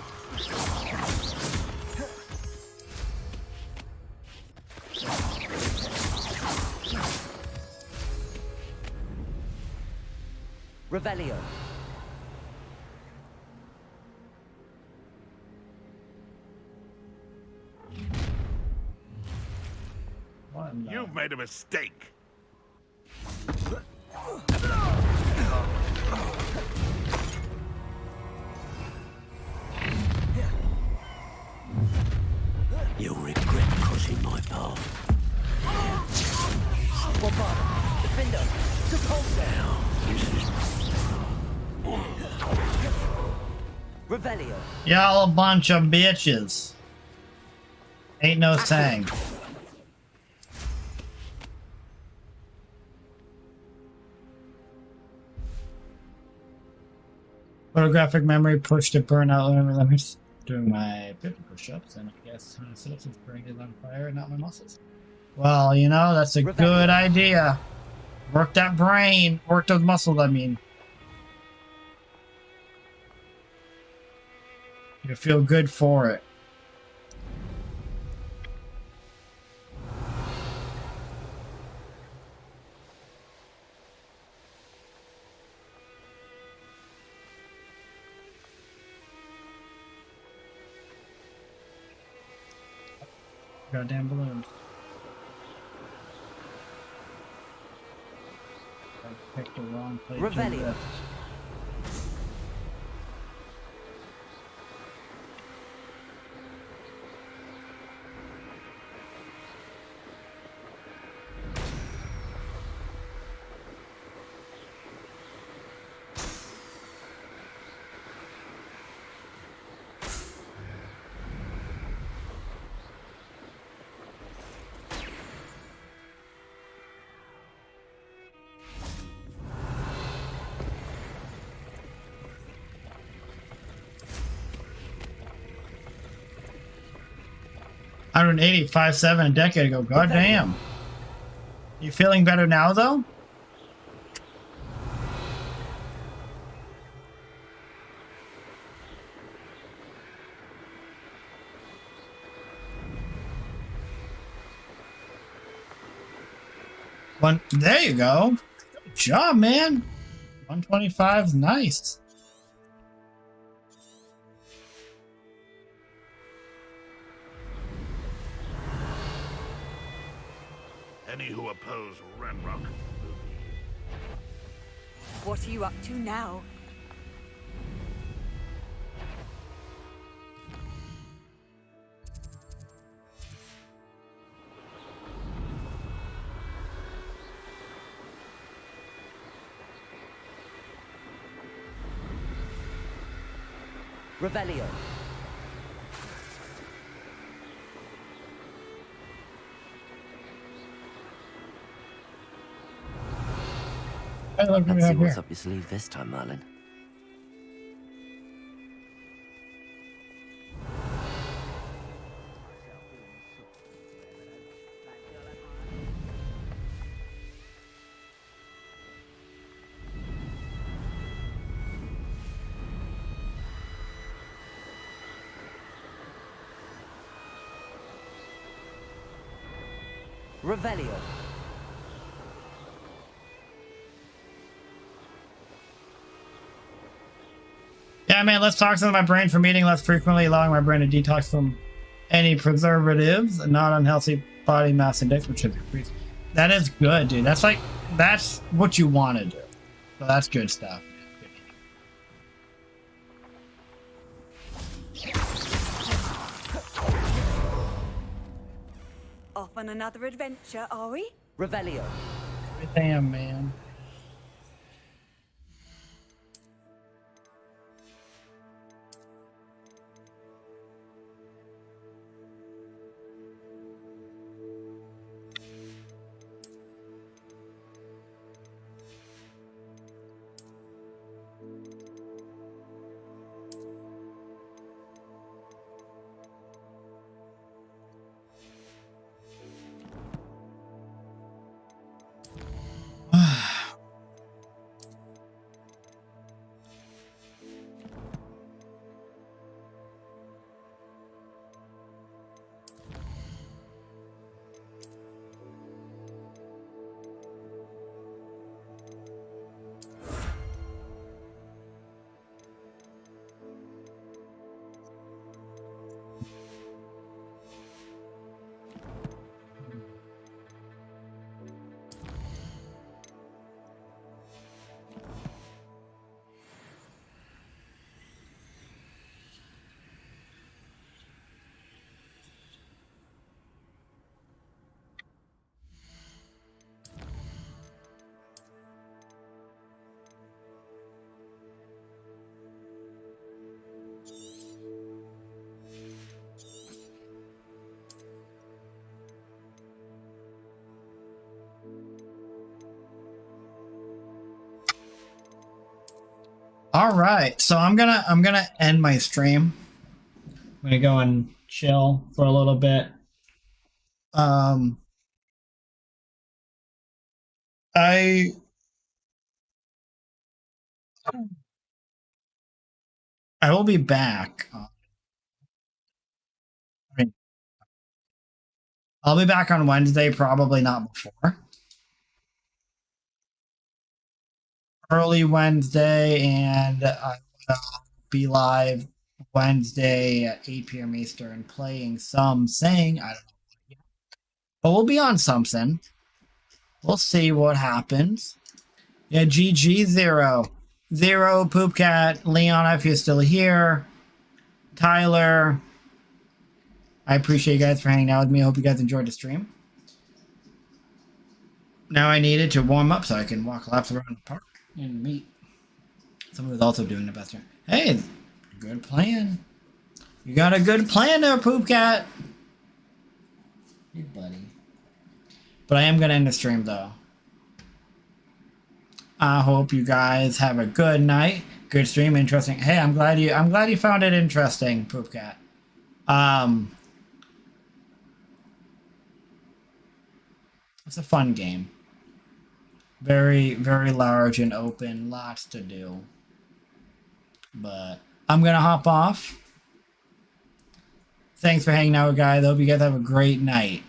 Revelio. You've made a mistake. You'll regret crossing my path. Bombarda. Defender. Revelio. Y'all a bunch of bitches. Ain't no saying. Photographic memory push to burn out. Let me doing my 50 push-ups, and I guess sit-ups is burning it on fire and not my muscles. Well, you know, that's a good idea. Work that brain. Work those muscles, I mean. You feel good for it. Goddamn balloons. I picked the wrong place. Revelio. $185.7 a decade ago. God damn. You feeling better now, though? There you go. Good job, man. 125 is nice. Any who oppose Ranrock. What are you up to now? Revelio. Let's see what's up your sleeve this time, Merlin. Revelio. Yeah, man, let's toxin my brain from eating less frequently, allowing my brain to detox from any preservatives, not unhealthy body mass index, which should increase. That is good, dude. That's what you want to do. So that's good stuff. Off on another adventure, are we? Revelio. Damn, man. All right, so I'm gonna end my stream. I'm gonna go and chill for a little bit. I will be back. I'll be back on Wednesday, probably not before. Early Wednesday, and I will be live Wednesday at 8 p.m. Eastern playing something. I don't know what yet. But we'll be on something. We'll see what happens. Yeah, GG Zero. Zero, Poopcat, Leon, if you're still here. Tyler. I appreciate you guys for hanging out with me. I hope you guys enjoyed the stream. Now I needed to warm up so I can walk laps around the park and meet someone who's also doing the best. Hey, good plan. You got a good plan there, Poopcat. Hey, buddy. But I am gonna end the stream though. I hope you guys have a good night. Good stream, interesting. Hey, I'm glad you found it interesting, Poopcat. It's a fun game. Very, very large and open, lots to do. But I'm gonna hop off. Thanks for hanging out, guys. I hope you guys have a great night.